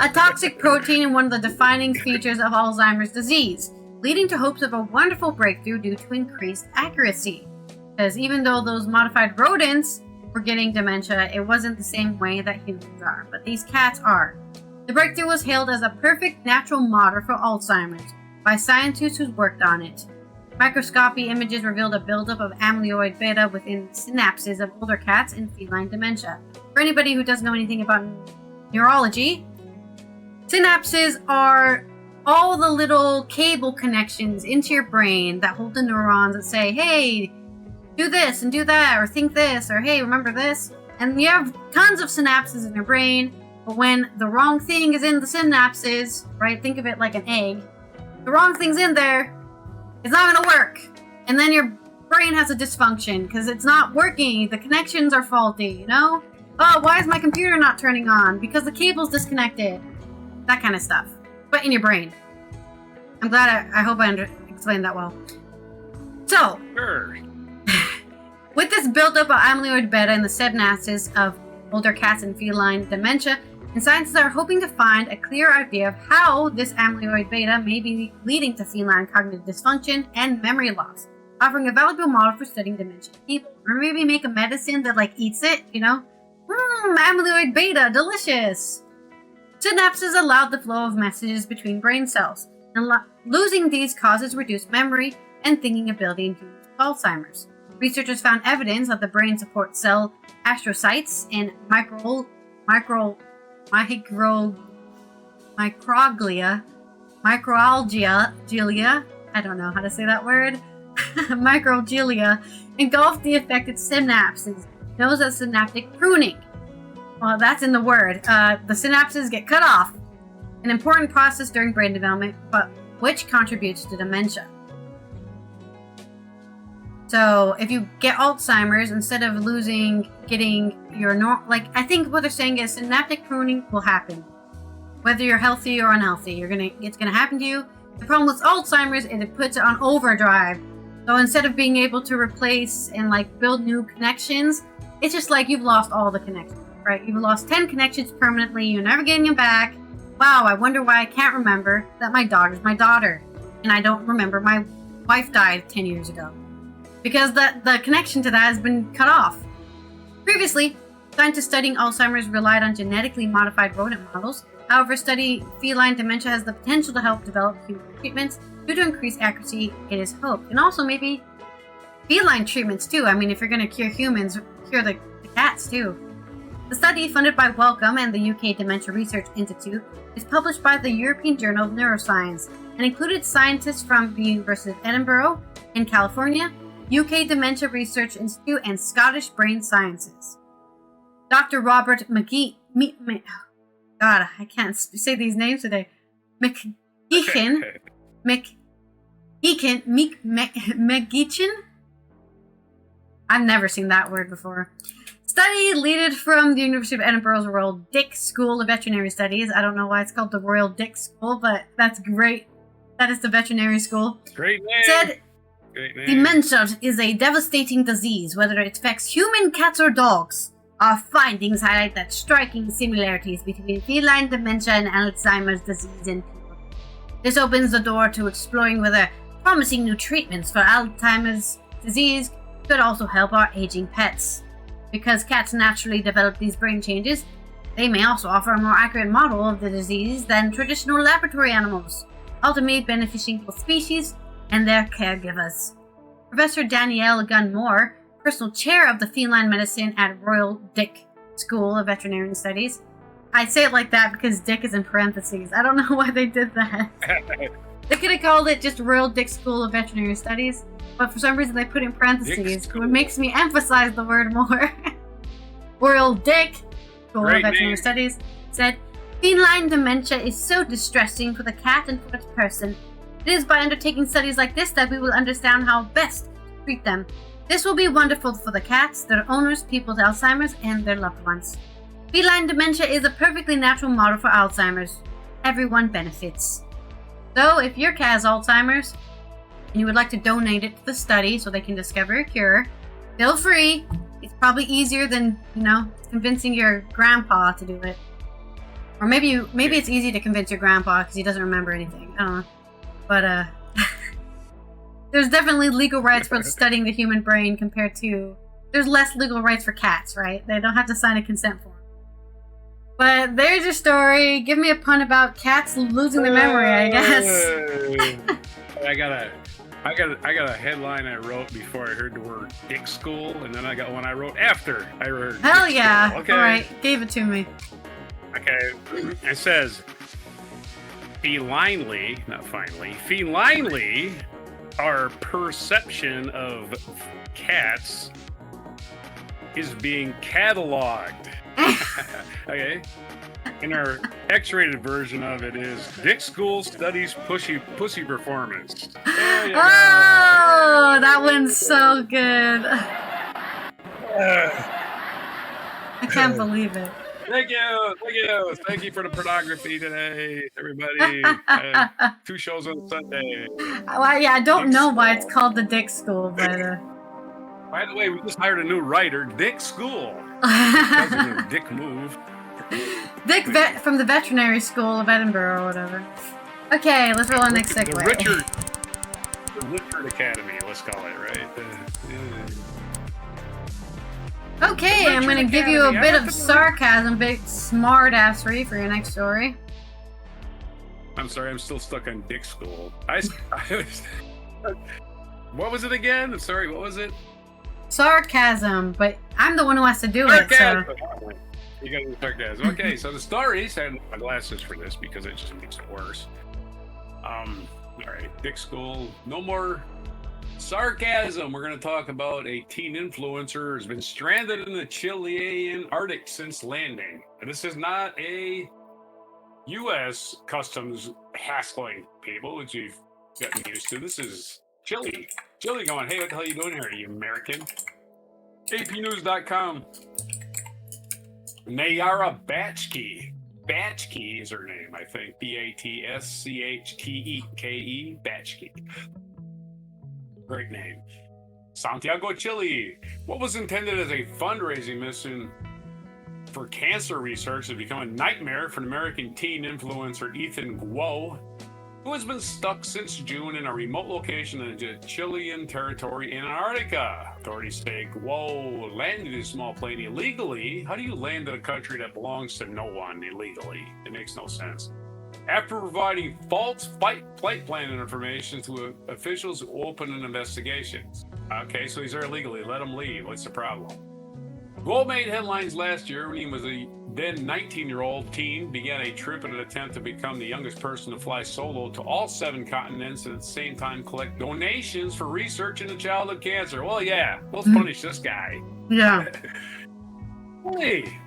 A toxic protein in one of the defining features of Alzheimer's disease, leading to hopes of a wonderful breakthrough due to increased accuracy. Because even though those modified rodents were getting dementia, it wasn't the same way that humans are, but these cats are. The breakthrough was hailed as a perfect natural model for Alzheimer's by scientists who worked on it. Microscopy images revealed a buildup of amyloid beta within synapses of older cats in feline dementia. For anybody who doesn't know anything about neurology, synapses are all the little cable connections into your brain that hold the neurons that say, hey, do this and do that, or think this, or hey, remember this. And you have tons of synapses in your brain, but when the wrong thing is in the synapses, right, think of it like an egg, the wrong thing's in there, it's not going to work. And then your brain has a dysfunction because it's not working. The connections are faulty, you know? Oh, why is my computer not turning on? Because the cable's disconnected. That kind of stuff. But in your brain. I'm glad I hope I explained that well. So, Sure. with this buildup of amyloid beta in the synapses of older cats and feline dementia, and scientists are hoping to find a clear idea of how this amyloid beta may be leading to feline cognitive dysfunction and memory loss, offering a valuable model for studying dementia in people. Or maybe make a medicine that eats it, amyloid beta, delicious. Synapses allow the flow of messages between brain cells, and losing these causes reduced memory and thinking ability in humans with Alzheimer's. Researchers found evidence that the brain supports cell astrocytes and microalgia, I don't know how to say that word, microalgia, engulf the affected synapses, known as synaptic pruning. Well, that's in the word. The synapses get cut off, an important process during brain development, but which contributes to dementia. So, if you get Alzheimer's, instead of getting your I think what they're saying is synaptic pruning will happen, whether you're healthy or unhealthy. It's gonna happen to you. The problem with Alzheimer's is it puts it on overdrive. So instead of being able to replace and build new connections, it's just you've lost all the connections, right? You've lost 10 connections permanently. You're never getting them back. Wow, I wonder why I can't remember that my daughter's my daughter, and I don't remember my wife died 10 years ago. Because the connection to that has been cut off. Previously, scientists studying Alzheimer's relied on genetically modified rodent models. However, study feline dementia has the potential to help develop human treatments due to increased accuracy, it is hoped. And also maybe feline treatments too. I mean, if you're going to cure humans, cure the cats too. The study, funded by Wellcome and the UK Dementia Research Institute, is published by the European Journal of Neuroscience and included scientists from the University of Edinburgh in California, UK Dementia Research Institute, and Scottish Brain Sciences. Dr. Robert God, I can't say these names today. McGeechan. I've never seen that word before. Study leaded from the University of Edinburgh's Royal Dick School of Veterinary Studies. I don't know why it's called the Royal Dick School, but that's great. That is the veterinary school. Great name. Said, dementia is a devastating disease, whether it affects human, cats, or dogs. Our findings highlight that striking similarities between feline dementia and Alzheimer's disease in people. This opens the door to exploring whether promising new treatments for Alzheimer's disease could also help our aging pets. Because cats naturally develop these brain changes, they may also offer a more accurate model of the disease than traditional laboratory animals, ultimately benefiting both species and their caregivers. Professor Danielle Gunn-Moore, personal chair of the feline medicine at Royal Dick School of Veterinary Studies. I say it like that because Dick is in parentheses. I don't know why they did that. They could have called it just Royal Dick School of Veterinary Studies, but for some reason they put in parentheses, which makes me emphasize the word more. Royal Dick School of Veterinary Studies said, feline dementia is so distressing for the cat and for its person. It is by undertaking studies like this that we will understand how best to treat them. This will be wonderful for the cats, their owners, people with Alzheimer's, and their loved ones. Feline dementia is a perfectly natural model for Alzheimer's. Everyone benefits. So, if your cat has Alzheimer's, and you would like to donate it to the study so they can discover a cure, feel free. It's probably easier than, convincing your grandpa to do it. Or maybe it's easy to convince your grandpa because he doesn't remember anything. I don't know. But, there's definitely legal rights for studying the human brain compared to... There's less legal rights for cats, right? They don't have to sign a consent form. But there's your story. Give me a pun about cats losing their memory, I guess. I got a headline I wrote before I heard the word Dick School, and then I got one I wrote after I heard Hell Dick yeah. School. Okay. All right, gave it to me. Okay. It says, felinely, not finally, felinely, our perception of cats is being cataloged. Okay. In our X-rated version of it is Dick School studies pussy performance. Oh, that one's so good. I can't believe it. Thank you for the pornography today, everybody. 2 shows on Sunday. Well, yeah, I don't Dick know why School. it's called the Dick School, but By the way, we just hired a new writer, Dick School. Because of his dick move. Dick from the Veterinary School of Edinburgh or whatever. Okay, let's roll on next segue. The Richard Academy, let's call it, right? Okay, I'm going to give you a bit of sarcasm, big smart assery for your next story. I'm sorry, I'm still stuck on Dick School. What was it again? I'm sorry, what was it? Sarcasm, but I'm the one who has to do it, so... You got the sarcasm. Okay, so the stories, I had my glasses for this because it just makes it worse. Alright, Dick School, no more sarcasm. We're going to talk about a teen influencer who's been stranded in the Chilean Arctic since landing. And this is not a U.S. customs hassling people, which you've gotten used to. This is Chile. Chile going, hey, what the hell are you doing here, you American? APnews.com. Nayara Batchke. Batchke is her name, I think. Batschkeke. Batchke. Great name. Santiago, Chile. What was intended as a fundraising mission for cancer research has become a nightmare for an American teen influencer, Ethan Guo, who has been stuck since June in a remote location in the Chilean territory in Antarctica. Authorities say Guo landed his small plane illegally. How do you land in a country that belongs to no one illegally? It makes no sense. After providing false flight plan information to officials who opened an investigation. Okay, so he's there illegally. Let him leave. What's the problem? Guo made headlines last year when he was a then 19-year-old teen, began a trip in an attempt to become the youngest person to fly solo to all 7 continents and at the same time collect donations for research into childhood cancer. Well, yeah, let's punish this guy. Yeah. Hey,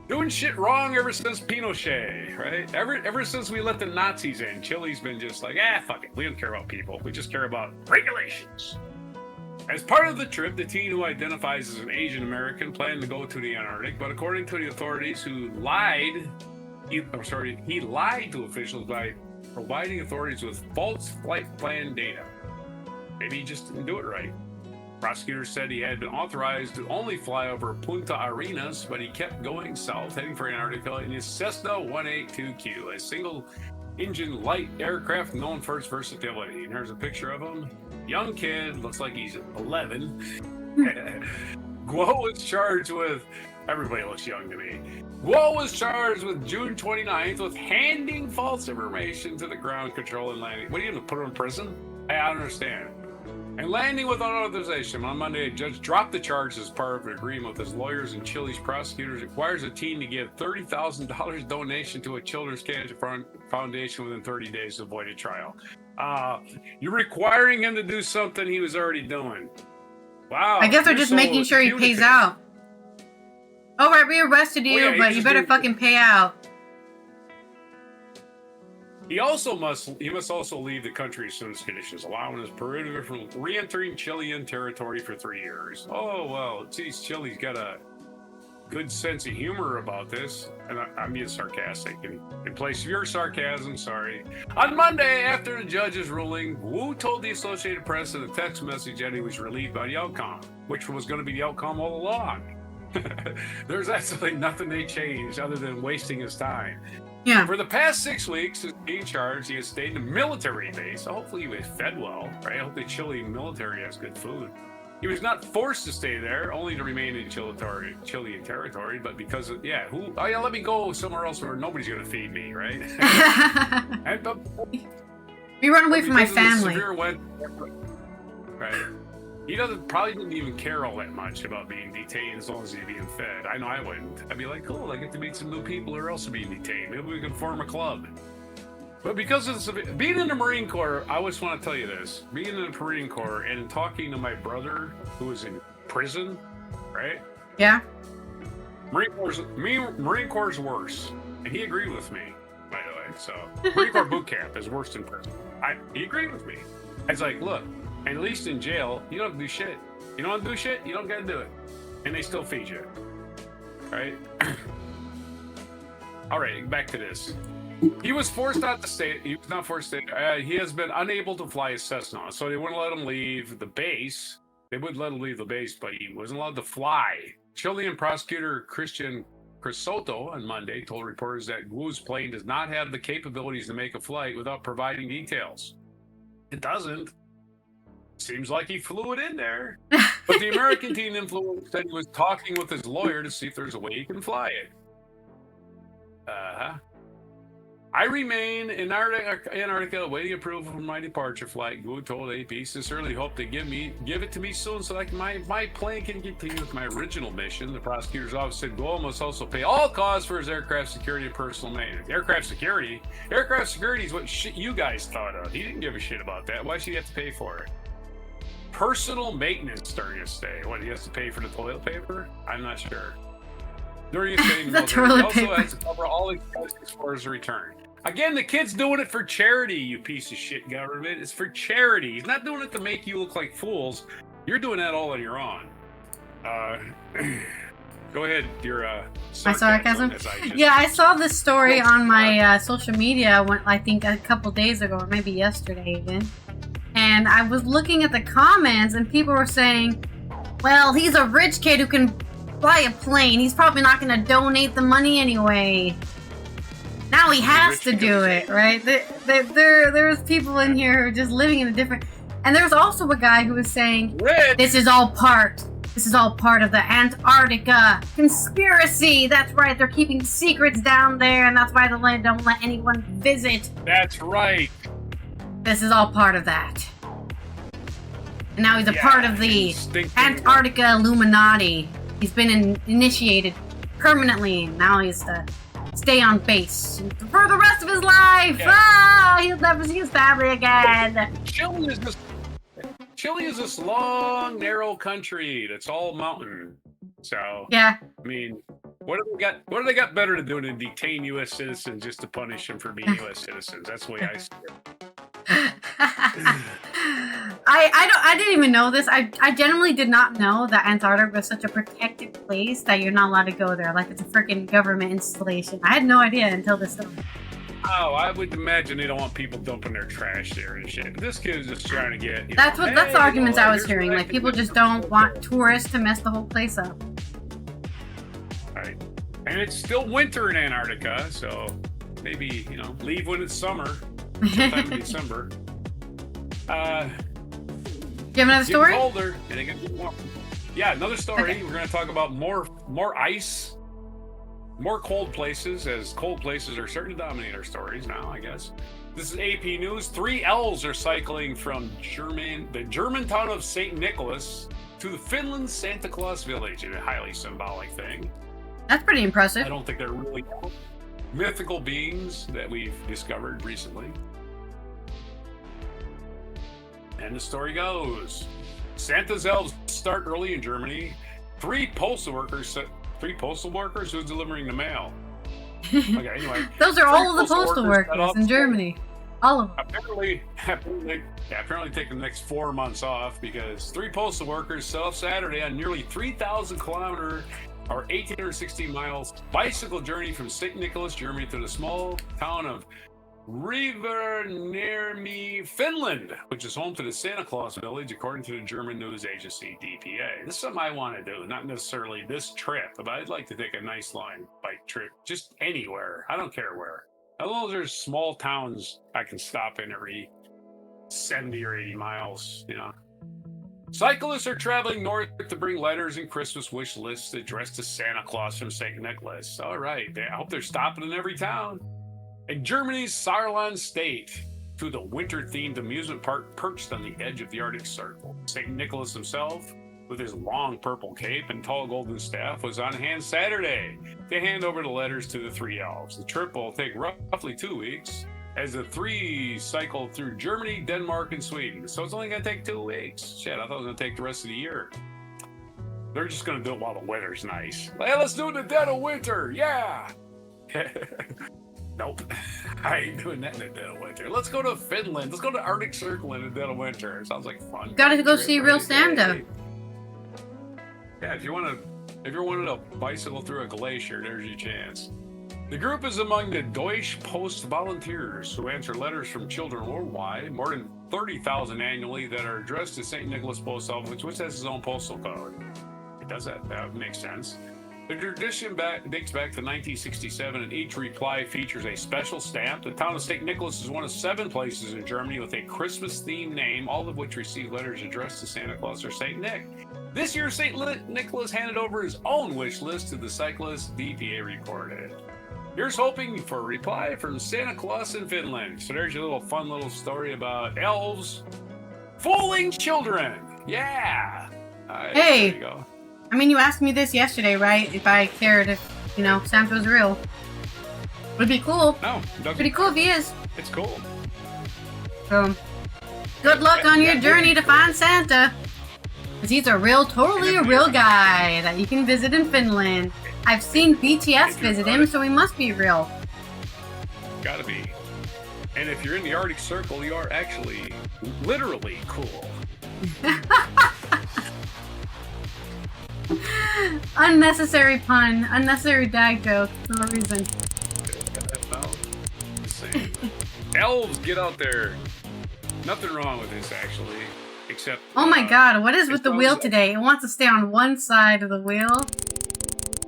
doing shit wrong ever since Pinochet, right? Ever since we let the Nazis in, Chile's been just like, fuck it. We don't care about people. We just care about regulations. As part of the trip, the teen, who identifies as an Asian American, planned to go to the Antarctic, but according to the authorities, he lied to officials by providing authorities with false flight plan data. Maybe he just didn't do it right. Prosecutors said he had been authorized to only fly over Punta Arenas, but he kept going south, heading for Antarctica in his Cessna 182Q, a single-engine light aircraft known for its versatility. And here's a picture of him. Young kid, looks like he's 11. Guo was charged with, everybody looks young to me. Guo was charged with June 29th with handing false information to the ground control and landing. What are you going to put him in prison? I don't understand. And landing without authorization. On Monday, a judge dropped the charge as part of an agreement with his lawyers, and Chile's prosecutors requires a teen to give $30,000 donation to a children's cancer foundation within 30 days to avoid a trial. You're requiring him to do something he was already doing. Wow. I guess they're just making sure he pays out. Oh, right, we arrested you, but you better fucking pay out. He must also leave the country as soon as conditions allow, and is prohibited from re-entering Chilean territory for 3 years. Oh, well, geez, Chile's got a good sense of humor about this, and I'm being sarcastic. In place of your sarcasm, sorry. On Monday, after the judge's ruling, Wu told the Associated Press in a text message that he was relieved by the outcome, which was going to be the outcome all along. There's absolutely nothing they changed other than wasting his time. Yeah. For the past 6 weeks, being charged, he has stayed in a military base. So hopefully he was fed well, right? I hope the Chilean military has good food. He was not forced to stay there, only to remain in Chilean territory, but because of, let me go somewhere else where nobody's going to feed me, right? We run away from my family. Right. He probably didn't even care all that much about being detained as long as he's being fed. I know I wouldn't. I'd be like, cool, I get to meet some new people who are also being detained. Maybe we can form a club. But because of being in the Marine Corps, I always want to tell you this. Being in the Marine Corps and talking to my brother who is in prison, right? Yeah. Marine Corps is worse. And he agreed with me, by the way. So Marine Corps boot camp is worse than prison. He agreed with me. It's like, look, at least in jail, you don't do shit. You don't do shit, you don't gotta do it. And they still feed you. Right? All right, back to this. He was forced not to stay. He was not forced to. He has been unable to fly his Cessna, so they wouldn't let him leave the base. They would let him leave the base, but he wasn't allowed to fly. Chilean prosecutor Christian Crisoto on Monday told reporters that Wu's plane does not have the capabilities to make a flight without providing details. It doesn't. Seems like he flew it in there. But the American teen influencer said he was talking with his lawyer to see if there's a way he can fly it. I remain in Antarctica awaiting approval for my departure flight. Wu told AP, sincerely hope they give it to me soon so that my plane can continue with my original mission. The prosecutor's office said Wu must also pay all costs for his aircraft security and personal maintenance. Aircraft security is what you guys thought of. He didn't give a shit about that. Why should he have to pay for it? Personal maintenance during his stay. What, he has to pay for the toilet paper? I'm not sure. During his stay in the military, he also has to cover all expenses for his return. Again, the kid's doing it for charity, you piece of shit government. It's for charity. He's not doing it to make you look like fools. You're doing that all on your own. Go ahead, your my sarcasm? Yeah, I saw this story on my social media, I think a couple days ago, or maybe yesterday even. And I was looking at the comments, and people were saying, well, he's a rich kid who can fly a plane. He's probably not going to donate the money anyway. Now he has to do it, right? There's people in here who are just living in a different... And there's also a guy who was saying, this is all part of the Antarctica conspiracy. That's right, they're keeping secrets down there, and that's why they don't let anyone visit. That's right. This is all part of that. And now he's a part of the Antarctica Illuminati. He's been initiated permanently, and now he's to stay on base for the rest of his life. Yeah. He'll never see his family again. Chile is this long, narrow country that's all mountain. So yeah, I mean, what do they got better to do than detain U.S. citizens just to punish them for being U.S. citizens? That's the way I see it. I didn't even know this. I generally did not know that Antarctica was such a protected place that you're not allowed to go there. Like it's a freaking government installation. I had no idea until this story. Oh, I would imagine they don't want people dumping their trash there and shit. This kid is just trying to get. That's the arguments I was hearing. Like people just don't want tourists to mess the whole place up. Right, and it's still winter in Antarctica, so maybe leave when it's summer, sometime in December. Do you have another story? Colder, and it gets warm. Yeah, another story. Okay. We're going to talk about more ice, more cold places, as cold places are starting to dominate our stories now, I guess. This is AP News. 3 elves are cycling from the German town of St. Nicholas to the Finland Santa Claus village in a highly symbolic thing. That's pretty impressive. I don't think they're really mythical beings that we've discovered recently. And the story goes, Santa's elves start early in Germany. 3 postal workers who's delivering the mail. Okay, anyway. Those are all of the postal workers in Germany. All of them. Apparently taking the next 4 months off because 3 postal workers set off Saturday on nearly 3,000 kilometer or 1,860 miles bicycle journey from St. Nicholas, Germany to the small town of Rovaniemi, Finland, which is home to the Santa Claus village, according to the German news agency DPA. This is something I want to do, not necessarily this trip, but I'd like to take a nice line bike trip, just anywhere. I don't care where. As long as there's small towns I can stop in every 70 or 80 miles, Cyclists are traveling north to bring letters and Christmas wish lists addressed to Santa Claus from St. Nicholas. All right, I hope they're stopping in every town. In Germany's Saarland state, to the winter-themed amusement park perched on the edge of the Arctic Circle. St. Nicholas himself, with his long purple cape and tall golden staff, was on hand Saturday to hand over the letters to the 3 elves. The trip will take roughly 2 weeks, as the 3 cycle through Germany, Denmark, and Sweden. So it's only going to take 2 weeks. Shit, I thought it was going to take the rest of the year. They're just going to do it while the weather's nice. Hey, let's do it in the dead of winter. Yeah. Nope. I ain't doing that in the dead of winter. Let's go to Finland. Let's go to Arctic Circle in the dead of winter. Sounds like fun. Gotta go see real Santa. Yeah, if you wanted to bicycle through a glacier, there's your chance. The group is among the Deutsche Post volunteers who answer letters from children worldwide, more than 30,000 annually that are addressed to St. Nicholas Post Office, which has its own postal code. It does that. That makes sense. The tradition dates back to 1967, and each reply features a special stamp. The town of St. Nicholas is one of 7 places in Germany with a Christmas-themed name, all of which receive letters addressed to Santa Claus or St. Nick. This year, St. Nicholas handed over his own wish list to the cyclist, DPA reported. Here's hoping for a reply from Santa Claus in Finland. So there's your fun little story about elves fooling children. Yeah. Hey. There you go. I mean, you asked me this yesterday, right? If I cared if, Santa was real. Would be cool. No, it doesn't. Pretty cool if he is. It's cool. So, good luck on your journey to find Santa. Because he's totally a real guy that you can visit in Finland. I've seen BTS visit him, so he must be real. Gotta be. And if you're in the Arctic Circle, you are actually literally cool. Unnecessary pun. Unnecessary dag joke for no reason. Elves, get out there. Nothing wrong with this, actually. Except... Oh my god, what is with the wheel today? It wants to stay on one side of the wheel.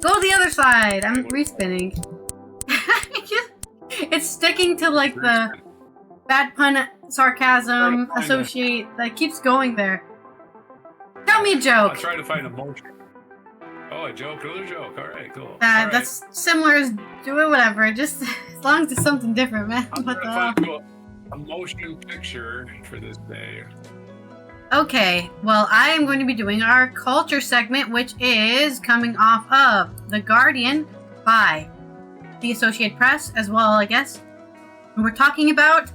Go the other side! I'm respinning. It's sticking to like the bad pun, sarcasm, associate, that keeps going there. Tell me a joke! I'm trying to find emotion. Oh, a joke, another joke. Alright, cool. That's similar as do it, whatever. Just as long as it's something different, man. I'm trying to find you a motion picture for this day. Okay, well, I am going to be doing our culture segment, which is coming off of The Guardian by the Associated Press, as well, I guess. And we're talking about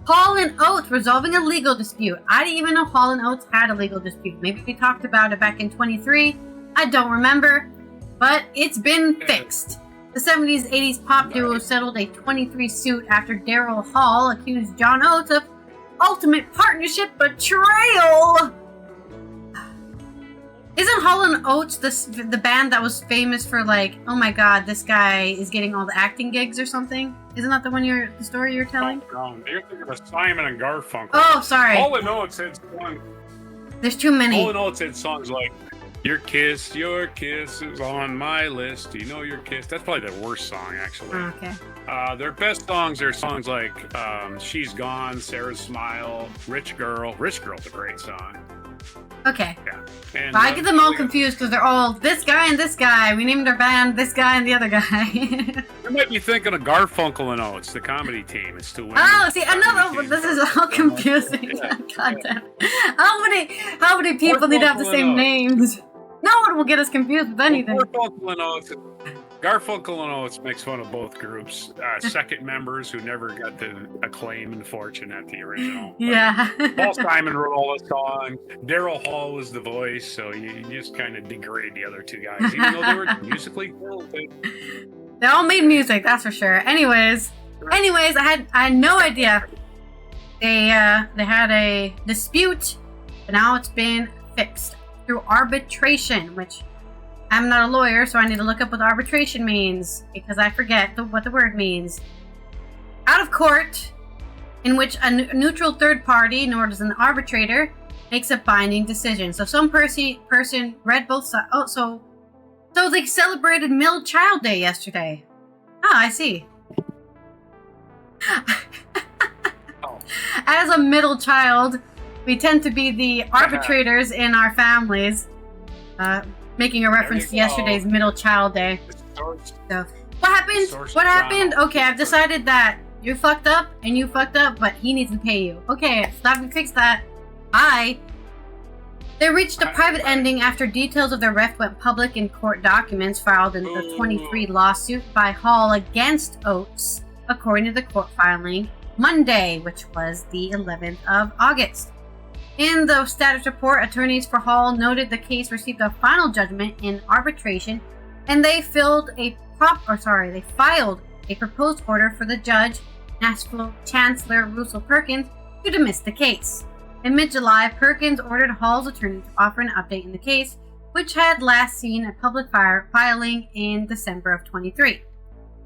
Hall & Oates resolving a legal dispute. I didn't even know Hall & Oates had a legal dispute. Maybe we talked about it back in 23. I don't remember, but it's been fixed. The 70s, 80s pop duo settled a 23 suit after Daryl Hall accused John Oates of ultimate partnership betrayal. Isn't Hall & Oates the band that was famous for like, oh my god, this guy is getting all the acting gigs or something? Isn't that the story you're telling? Oh, you're thinking of Simon and Garfunkel. Oh, sorry. Hall & Oates had songs. There's too many. Hall & Oates had songs like your kiss is on my list. You know your kiss. That's probably their worst song, actually. Oh, okay. Their best songs are songs like She's Gone, Sarah's Smile, Rich Girl. Rich Girl's a great song. Okay. Yeah. And, I get them all confused because they're all this guy and this guy. We named our band this guy and the other guy. You might be thinking of Garfunkel and Oates, the comedy team. It's two women. Oh, see, another. This is all confusing. Yeah. God damn it. How many people need to have the same names? No one will get us confused with anything. Garfunkel and Oates makes fun of both groups. Second members who never got the acclaim and fortune at the original. Yeah. Paul Simon wrote all the songs. Daryl Hall was the voice, so you just kind of degrade the other two guys, even though they were musically talented. They all made music, that's for sure. Anyways, I had no idea. They had a dispute, but now it's been fixed through arbitration, which I'm not a lawyer, so I need to look up what arbitration means, because I forget what the word means. Out of court, in which a neutral third party, known as an arbitrator, makes a binding decision. So some person read both sides. Oh, so they celebrated Middle Child Day yesterday. Ah, I see. As a middle child, we tend to be the arbitrators in our families. Making a reference to yesterday's Middle Child Day. So, what happened? What happened? Okay, I've decided that you fucked up and you fucked up, but he needs to pay you. Okay, stop and fix that. They reached a private ending after details of their rift went public in court documents filed in the 23 lawsuit by Hall against Oates, according to the court filing Monday, which was the 11th of August. In the status report, attorneys for Hall noted the case received a final judgment in arbitration, and they filed a proposed order for the judge, National Chancellor Russell Perkins, to dismiss the case. In mid-July, Perkins ordered Hall's attorney to offer an update in the case, which had last seen a public filing in December of 23.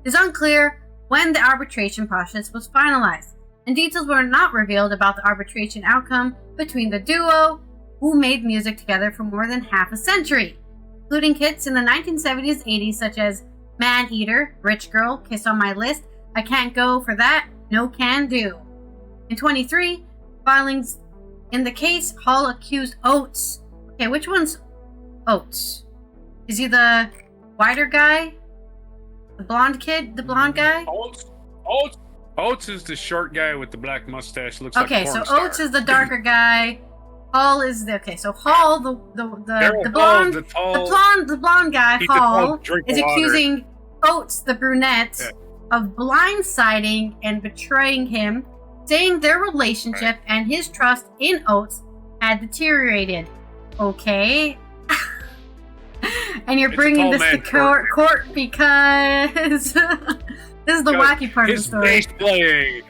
It is unclear when the arbitration process was finalized, and details were not revealed about the arbitration outcome between the duo, who made music together for more than half a century, including hits in the 1970s, 80s such as Man Eater, Rich Girl, Kiss on My List, I Can't Go for That, No Can Do. In 23 filings in the case, Hall accused Oates. Okay, which one's Oates? Is he the whiter guy? The blonde kid? The blonde guy? Oates is the short guy with the black mustache. Looks okay, like a so porn star. Oates is the darker guy. Hall is the so Hall the blonde the blonde guy Hall is accusing Oates the brunette of blindsiding and betraying him, saying their relationship and his trust in Oates had deteriorated. Okay. And you're bringing this to court because this is the wacky part of the story.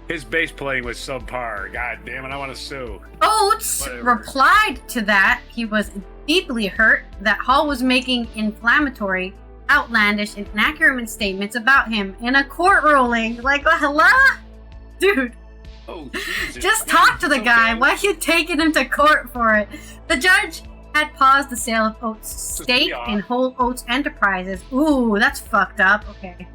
His bass playing was subpar. God damn it, I want to sue. Oates replied to that he was deeply hurt that Hall was making inflammatory, outlandish, and inaccurate statements about him in a court ruling. Like, hello? Dude. Oh, Jesus. Just talk to the guy. Why are you taking him to court for it? The judge had paused the sale of Oates' stake in Whole Oats Enterprises. Ooh, that's fucked up. Okay.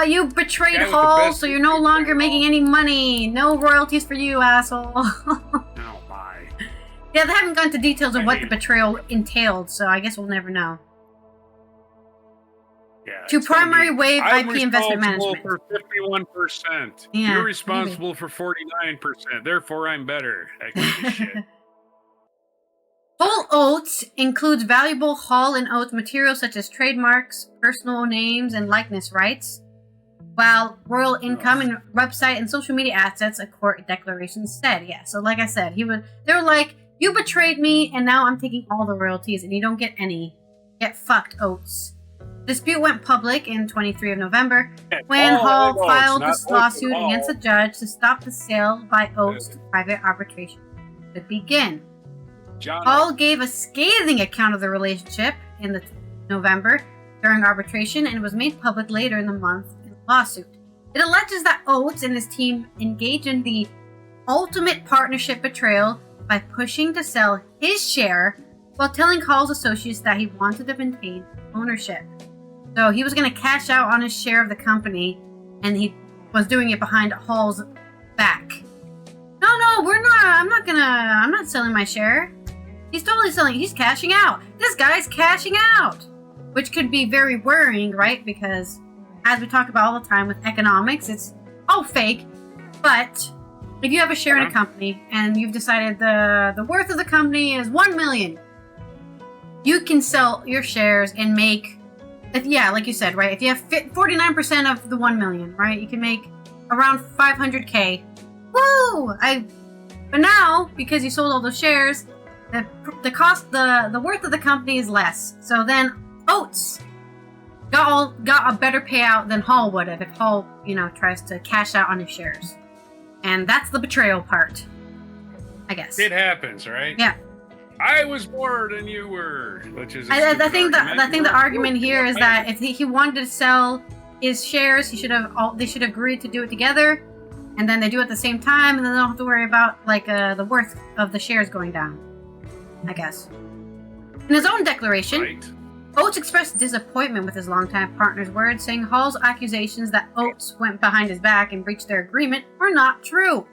You betrayed Hall, so you're no longer making any money. No royalties for you, asshole. Oh, my. Yeah, they haven't gone into details of what the betrayal entailed, so I guess we'll never know. Yeah, to Primary Wave IP Investment Management. I'm responsible for 51%. Yeah, you're responsible for 49%. Therefore, I'm better. That kind of shit. Whole Oats includes valuable Hall & Oates materials such as trademarks, personal names, and likeness rights, while royal income and website and social media assets, a court declaration said. Yeah, so like I said, they were like, you betrayed me, and now I'm taking all the royalties, and you don't get any. Get fucked, Oates. The dispute went public in 23 of November when Hall filed this lawsuit against the judge to stop the sale by Oates to private arbitration to begin. Hall gave a scathing account of the relationship in the November during arbitration, and it was made public later in the month in the lawsuit. It alleges that Oates and his team engaged in the ultimate partnership betrayal by pushing to sell his share while telling Hall's associates that he wanted to maintain ownership. So he was going to cash out on his share of the company, and he was doing it behind Hall's back. No, we're not. I'm not selling my share. He's totally selling. He's cashing out. This guy's cashing out. Which could be very worrying, right? Because as we talk about all the time with economics, it's all fake. But if you have a share in a company and you've decided the worth of the company is $1 million, you can sell your shares and make, like you said, right? If you have 49% of the $1 million, right? You can make around $500K. Woo! But now, because you sold all those shares, the cost, the worth of the company is less. So then Oates got a better payout than Hall would have if Hall, tries to cash out on his shares. And that's the betrayal part, I guess. It happens, right? Yeah. I was more than you were, which is. I think the argument here is that if he wanted to sell his shares, they should have agreed to do it together, and then they do it at the same time, and then they don't have to worry about the worth of the shares going down, I guess. In his own declaration, Oates expressed disappointment with his longtime partner's words, saying Hall's accusations that Oates went behind his back and breached their agreement were not true.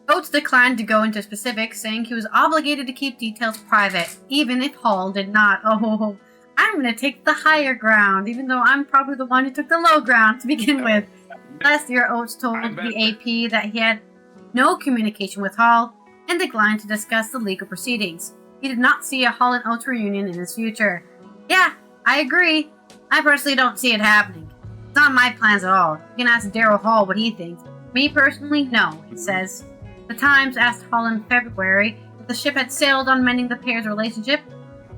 Oates declined to go into specifics, saying he was obligated to keep details private, even if Hall did not. Oh, I'm going to take the higher ground, even though I'm probably the one who took the low ground to begin with. Last year, Oates told the AP that he had no communication with Hall and declined to discuss the legal proceedings. He did not see a Hall and Oates reunion in his future. Yeah, I agree. I personally don't see it happening. It's not my plans at all. You can ask Daryl Hall what he thinks. Me personally, no, he says. The Times asked Hall in February if the ship had sailed on mending the pair's relationship.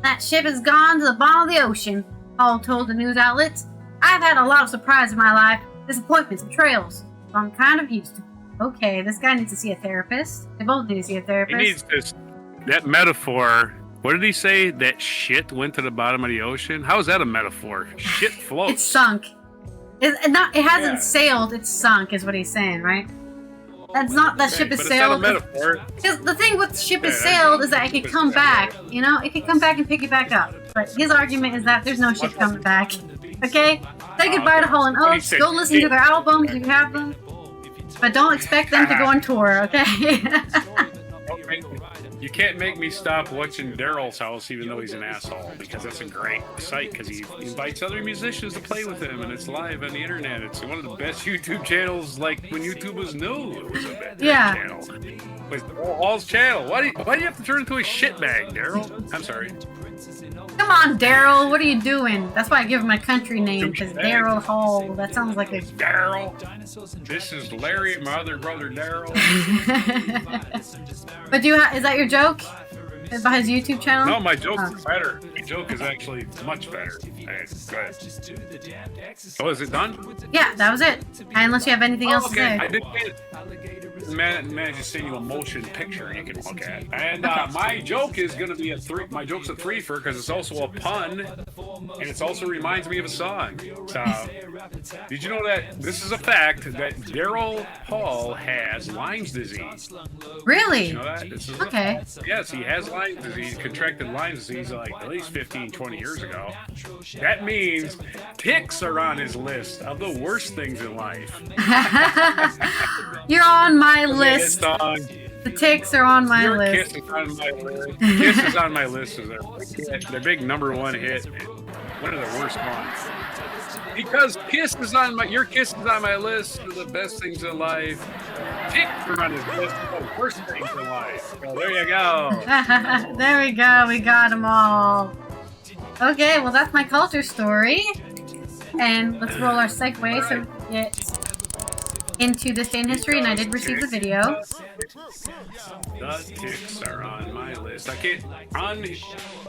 That ship has gone to the bottom of the ocean, Hall told the news outlets. I've had a lot of surprises in my life, disappointments, betrayals, so I'm kind of used to it. Okay, this guy needs to see a therapist. They both need to see a therapist. He needs this. That metaphor What did he say? That shit went to the bottom of the ocean? How is that a metaphor? Shit floats. It's sunk. It hasn't Yeah. sailed, it's sunk, is what he's saying, right? That's not that ship is but sailed. It's not a metaphor. Because the thing with ship is Yeah, sailed is that it could come back, you know? It could come back and pick it back up. But his argument is that there's no ship coming back. Okay? Say goodbye to Hall & Oates. Go listen to their albums if you have them. But don't expect them to go on tour, okay? You can't make me stop watching Daryl's house, even though he's an asshole, because that's a great site. Because he invites other musicians to play with him, and it's live on the internet. It's one of the best YouTube channels. Like when YouTube was new, it was a best channel. It was Hall's channel. Why do you have to turn into a shitbag, Daryl? I'm sorry. Come on, Daryl. What are you doing? That's why I give him my country name, because Daryl Hall. That sounds like a... Daryl. This is Larry, my other brother, Daryl. But is that your joke? About his YouTube channel? No, my joke is better. My joke is actually much better. Hey, go ahead. Oh, is it done? Yeah, that was it. Unless you have anything else to say. I did manage to send you a motion picture you can look at. And my joke is going to be my joke's a threefer because it's also a pun, and it also reminds me of a song. So, did you know that this is a fact that Daryl Hall has Lyme's disease? Really? Did you know that? Okay. Yes, he has Lyme disease, contracted Lyme disease like at least 15, 20 years ago. That means ticks are on his list of the worst things in life. You're on my list. Song. The ticks are on my list. Kiss is on my list. Kiss is on my list. Is their big number one hit. One of the worst ones. Because Kiss is on your Kiss is on my list of the best things in life. Ticks are on his list of the worst things in life. So there you go. There we go. We got them all. Okay, well that's my culture story. And let's roll our segue so we get into this day in history, and I did receive the video. The ticks are on my list. I can't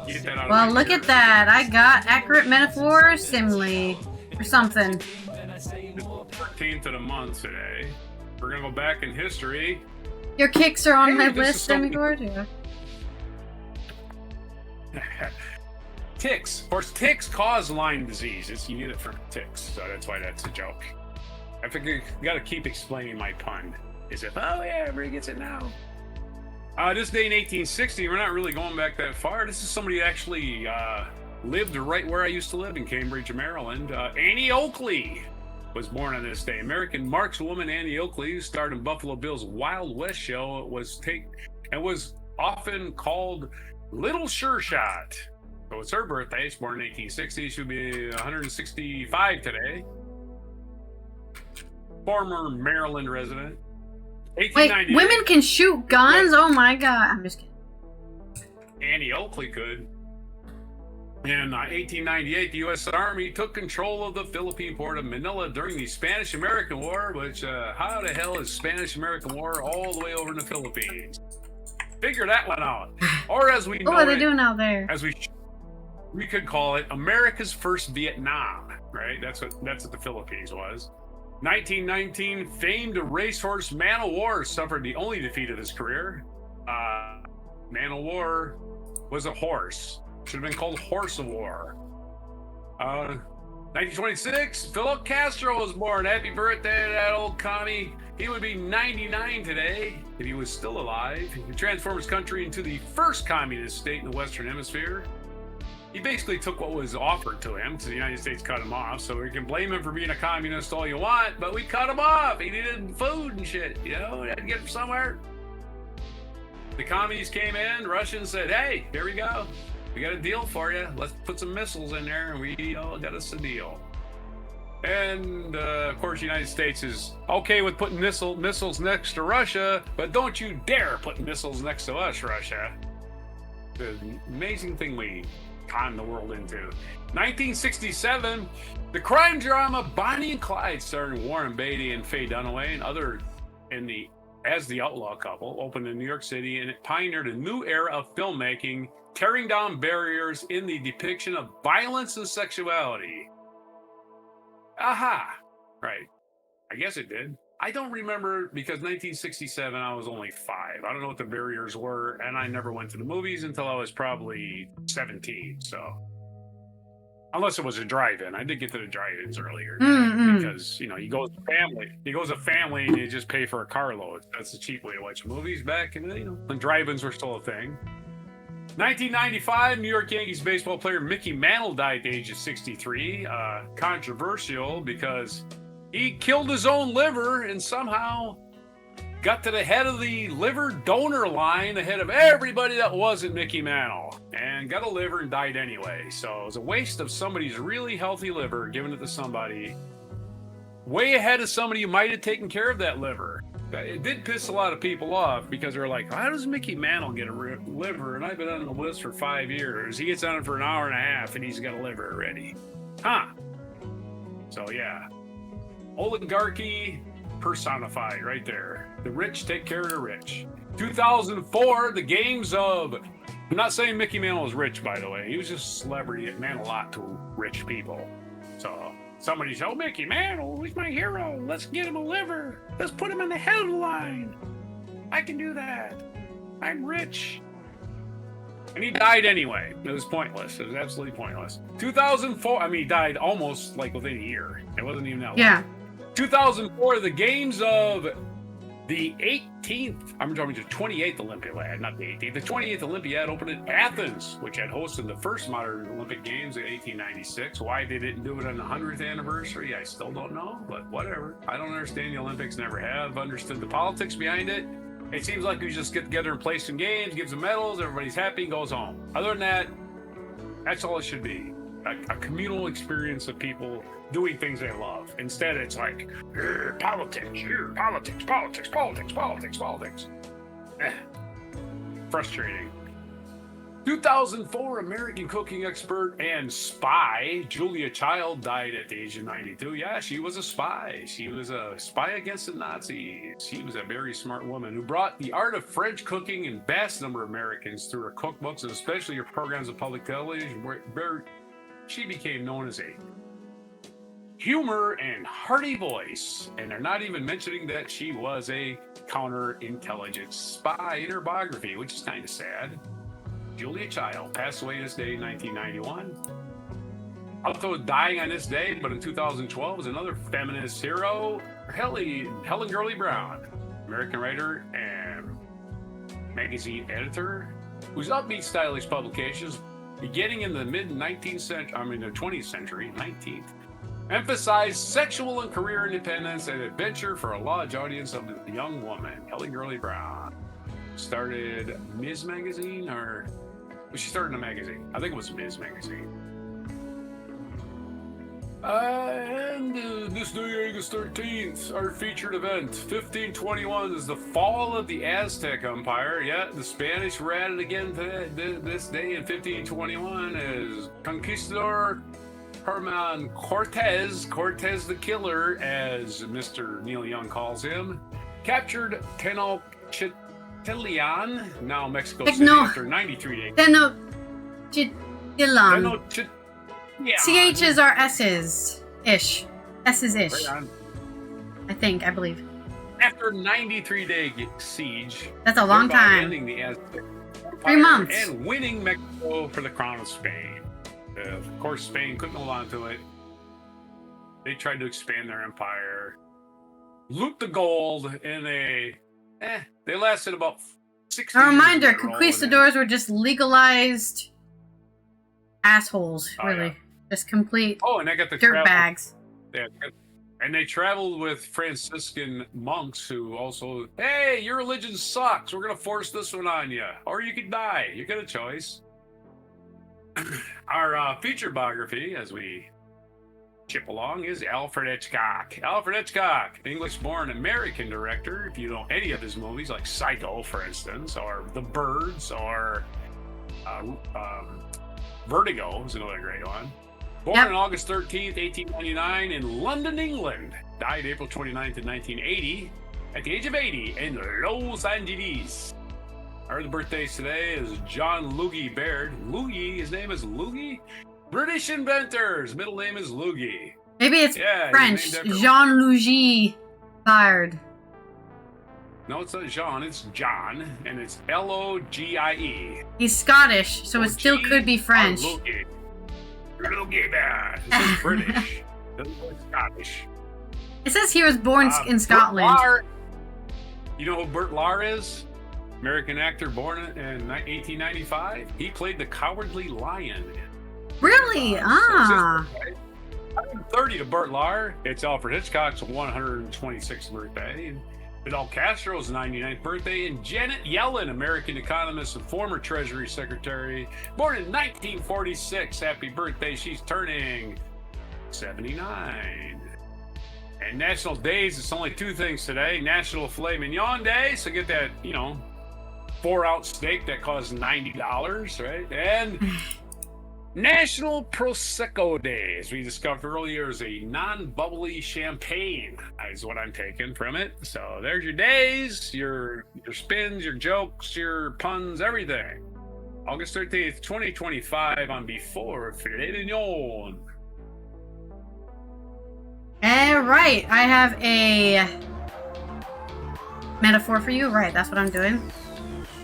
get that out. Well, look at that. I got accurate metaphor simile or something. It's the 13th of the month today. We're gonna go back in history. Your kicks are on my this list, is something- Demigod. Ticks. Of course, ticks cause Lyme disease. You need it for ticks, so that's why that's a joke. I figure you gotta keep explaining my pun. Is it, oh yeah, everybody gets it now. This day in 1860, we're not really going back that far. This is somebody who actually lived right where I used to live in Cambridge, Maryland. Annie Oakley was born on this day. American markswoman Annie Oakley, who starred in Buffalo Bill's Wild West show, was often called Little Sure Shot. So it's her birthday. She's born in 1860. She'll be 165 today. Former Maryland resident. Wait, 1898. women can shoot guns? Oh my god. I'm just kidding. Annie Oakley could. In 1898, the U.S. Army took control of the Philippine port of Manila during the Spanish-American War, which, how the hell is Spanish-American War all the way over in the Philippines? Figure that one out. Or as we know What are they doing out there? as we could call it, America's first Vietnam, right? That's what the Philippines was. 1919, famed racehorse Man O' War suffered the only defeat of his career. Man O' War was a horse. Should have been called Horse of War. 1926, Fidel Castro was born. Happy birthday to that old commie. He would be 99 today if he was still alive. He transformed his country into the first communist state in the Western Hemisphere. He basically took what was offered to him, so the United States cut him off. So you can blame him for being a communist all you want, but we cut him off. He needed food and shit, you know, he had to get from somewhere. The commies came in, Russians said, hey, here we go. We got a deal for you. Let's put some missiles in there, and we all got us a deal. And, of course, the United States is okay with putting missiles next to Russia, but don't you dare put missiles next to us, Russia. The amazing thing we con the world into. 1967, the crime drama Bonnie and Clyde, starring Warren Beatty and Faye Dunaway and as the outlaw couple, opened in New York City, and it pioneered a new era of filmmaking, tearing down barriers in the depiction of violence and sexuality. Aha! Right. I guess it did. I don't remember because 1967, I was only 5. I don't know what the barriers were, and I never went to the movies until I was probably 17. So, unless it was a drive-in, I did get to the drive-ins earlier because you go as a family, and you just pay for a carload. That's the cheap way to watch movies back, and when drive-ins were still a thing. 1995, New York Yankees baseball player Mickey Mantle died at the age of 63. Controversial because he killed his own liver and somehow got to the head of the liver donor line ahead of everybody that wasn't Mickey Mantle and got a liver and died anyway. So it was a waste of somebody's really healthy liver, giving it to somebody way ahead of somebody who might have taken care of that liver. It did piss a lot of people off because they're like, how does Mickey Mantle get a liver? And I've been on the list for 5 years. He gets on it for an hour and a half and he's got a liver already. Huh. So yeah. Oligarchy personified right there. The rich take care of the rich. 2004, the games of... I'm not saying Mickey Mantle was rich, by the way. He was just a celebrity. It meant a lot to rich people. So somebody said, oh, Mickey Mantle, he's my hero. Let's get him a liver. Let's put him in the head of the line. I can do that. I'm rich. And he died anyway. It was pointless. It was absolutely pointless. 2004, he died almost like within a year. It wasn't even that long. Yeah. 2004, the games of the 18th, I'm talking to 28th Olympiad, not the 18th. The 28th Olympiad opened in Athens, which had hosted the first modern Olympic Games in 1896. Why they didn't do it on the 100th anniversary, I still don't know, but whatever. I don't understand the Olympics, never have understood the politics behind it. It seems like we just get together and play some games, give some medals, everybody's happy and goes home. Other than that, that's all it should be. A communal experience of people doing things they love. Instead, it's like, politics, politics. Frustrating. 2004, American cooking expert and spy Julia Child died at the age of 92. Yeah, she was a spy. She was a spy against the Nazis. She was a very smart woman who brought the art of French cooking in vast number of Americans through her cookbooks and especially her programs of public television, where she became known as a humor and hearty voice. And they're not even mentioning that she was a counterintelligence spy in her biography, which is kind of sad. Julia Child passed away this day in 1991. Also dying on this day, but in 2012, is another feminist hero, Helen Gurley Brown, American writer and magazine editor, whose upbeat, stylish publications, beginning in the mid-19th century, the 20th century, 19th, emphasized sexual and career independence and adventure for a large audience of the young woman. Helen Gurley Brown started Ms. Magazine, or was she started a magazine? I think it was Ms. Magazine. And this day, August 13th, our featured event, 1521, is the fall of the Aztec Empire. Yeah, the Spanish were at it again today, this day in 1521 as Conquistador Herman Cortez the Killer, as Mr. Neil Young calls him, captured Tenochtitlan, now Mexico City, after 93 days. Tenochtitlan. CHs are S's-ish. S's-ish. Right on. I believe. After a 93-day siege. That's a long time. Ending the Aztec Empire 3 months. and winning Mexico for the crown of Spain. Of course, Spain couldn't hold on to it. They tried to expand their empire, loot the gold, and they lasted about 60 years. A reminder, conquistadors were just legalized assholes, really. Yeah. Just complete and they got the dirtbags. And they traveled with Franciscan monks who also, hey, your religion sucks. We're going to force this one on you. Or you could die. You got a choice. Our feature biography, as we chip along, is Alfred Hitchcock. Alfred Hitchcock, English-born American director. If you know any of his movies, like Psycho, for instance, or The Birds, or Vertigo is another great one. Born on August 13th, 1899 in London, England. Died April 29th, 1980, at the age of 80 in Los Angeles. Our birthdays today is John Logie Baird. Logie, his name is Logie? British inventor. His middle name is Logie. Maybe it's French. Jean Logie Bard. No, it's not Jean, it's John, and it's Logie. He's Scottish, so it still could be French. Logie. This is British. This is Scottish. It says he was born in Scotland. Burt Lahr. You know who Burt Lahr is? American actor born in 1895. He played the Cowardly Lion. Really? So 130 to Burt Lahr. It's Alfred Hitchcock's 126th birthday. Fidel Castro's 99th birthday, and Janet Yellen, American economist and former Treasury Secretary, born in 1946. Happy birthday. She's turning 79. And National Days, it's only two things today. National Filet Mignon Day, so get that, 4-ounce steak that costs $90, right? And National Prosecco Day, as we discovered earlier, is a non-bubbly champagne, is what I'm taking from it. So there's your days, your spins, your jokes, your puns, everything. August 13th, 2025 on Before Filet Mignon. All right, I have a metaphor for you. Right, that's what I'm doing.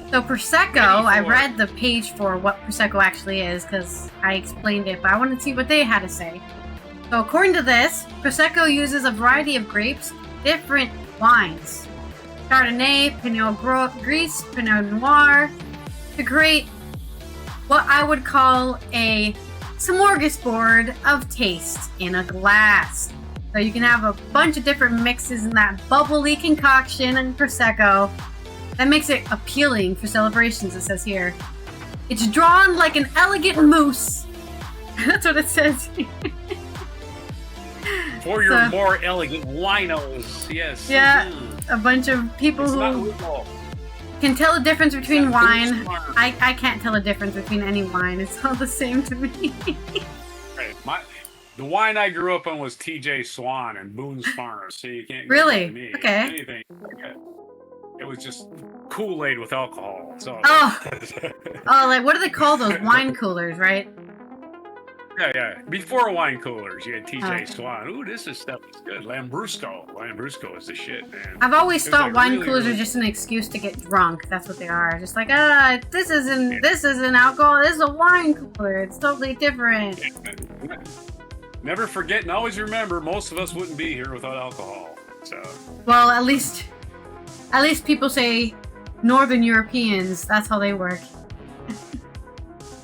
So Prosecco, I read the page for what Prosecco actually is because I explained it, but I wanted to see what they had to say. So according to this, Prosecco uses a variety of grapes, different wines, Chardonnay, Pinot Gris, Pinot Noir, to create what I would call a smorgasbord of taste in a glass. So you can have a bunch of different mixes in that bubbly concoction and Prosecco. That makes it appealing for celebrations, it says here. It's drawn like an elegant mousse. That's what it says here. For your more elegant winos, yes. Yeah, a bunch of people who can tell the difference between wine. I can't tell the difference between any wine. It's all the same to me. Right. The wine I grew up on was T.J. Swan and Boone's Farm, so you can't really? Me. Okay. Anything. It was just Kool-Aid with alcohol. So. Oh, like what do they call those? Wine coolers, right? Yeah. Before wine coolers, you had T.J. Swan. Ooh, this stuff is good. Lambrusco. Lambrusco is the shit, man. I've always thought wine coolers are just an excuse to get drunk. That's what they are. Just like, this isn't alcohol. This is a wine cooler. It's totally different. Yeah. Never forget and always remember, most of us wouldn't be here without alcohol. So. Well, at least people say Northern Europeans. That's how they work.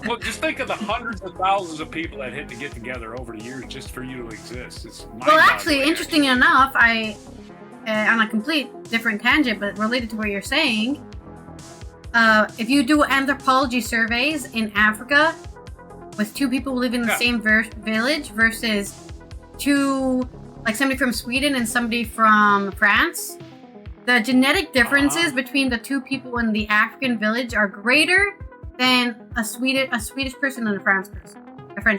Well, just think of the hundreds of thousands of people that had to get together over the years just for you to exist. Well, actually, interesting enough, on a complete different tangent, but related to what you're saying, if you do anthropology surveys in Africa with two people who live in the same village versus somebody from Sweden and somebody from France, the genetic differences between the two people in the African village are greater than a Swedish person and a French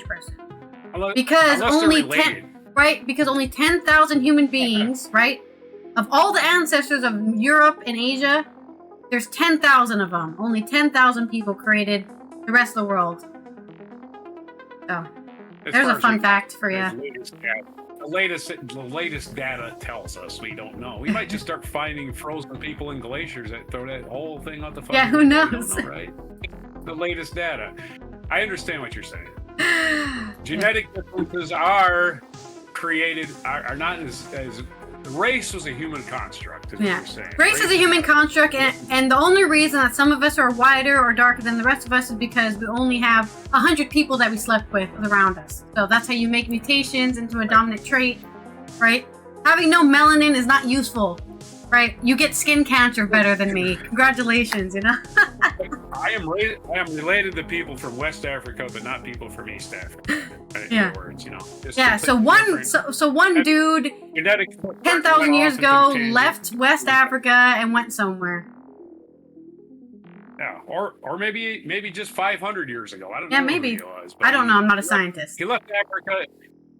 person. Because only 10,000 human beings, right? Of all the ancestors of Europe and Asia, there's 10,000 of them. Only 10,000 people created the rest of the world. So, there's a fun fact for you. The latest data tells us we don't know. We might just start finding frozen people in glaciers that throw that whole thing out the fucking who window. knows? We don't know, right? The latest data. I understand what you're saying. Genetic differences are not as race was a human construct, is what you're saying. Race is a human construct, and the only reason that some of us are whiter or darker than the rest of us is because we only have 100 people that we slept with around us. So that's how you make mutations into a dominant trait, right? Having no melanin is not useful, right? You get skin cancer better than me. Congratulations, you know? I am related to people from West Africa, but not people from East Africa. Yeah. Words, So one dude 10,000 years ago left West Africa and went somewhere. Yeah, or maybe just 500 years ago. I don't know. Yeah, maybe. Who he was, I don't know. I'm not a scientist. He left Africa.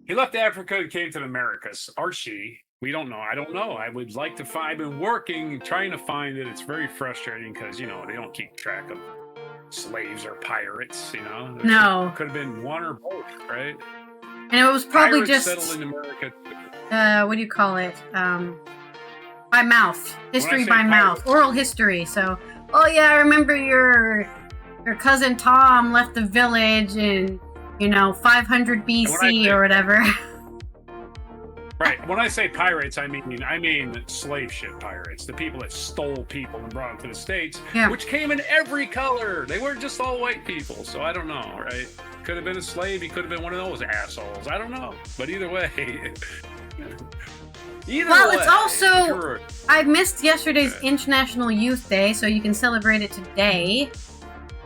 He left Africa and came to the Americas. Or she. We don't know. I don't know. I would like to find. I've been working, trying to find it. It's very frustrating because, they don't keep track of slaves or pirates, No. Could have been one or both, right? And it was probably pirates just... settled in America. what do you call it? by mouth. History say by mouth. pirates- Oral history. So, oh yeah, I remember your cousin Tom left the village in, 500 BC or whatever. Right. When I say pirates, I mean slave ship pirates, the people that stole people and brought them to the States, Yeah. which came in every color. They weren't just all white people, so I don't know, right? Could have been a slave. He could have been one of those assholes. I don't know. But either way. It's also... sure. I missed yesterday's International Youth Day, so you can celebrate it today.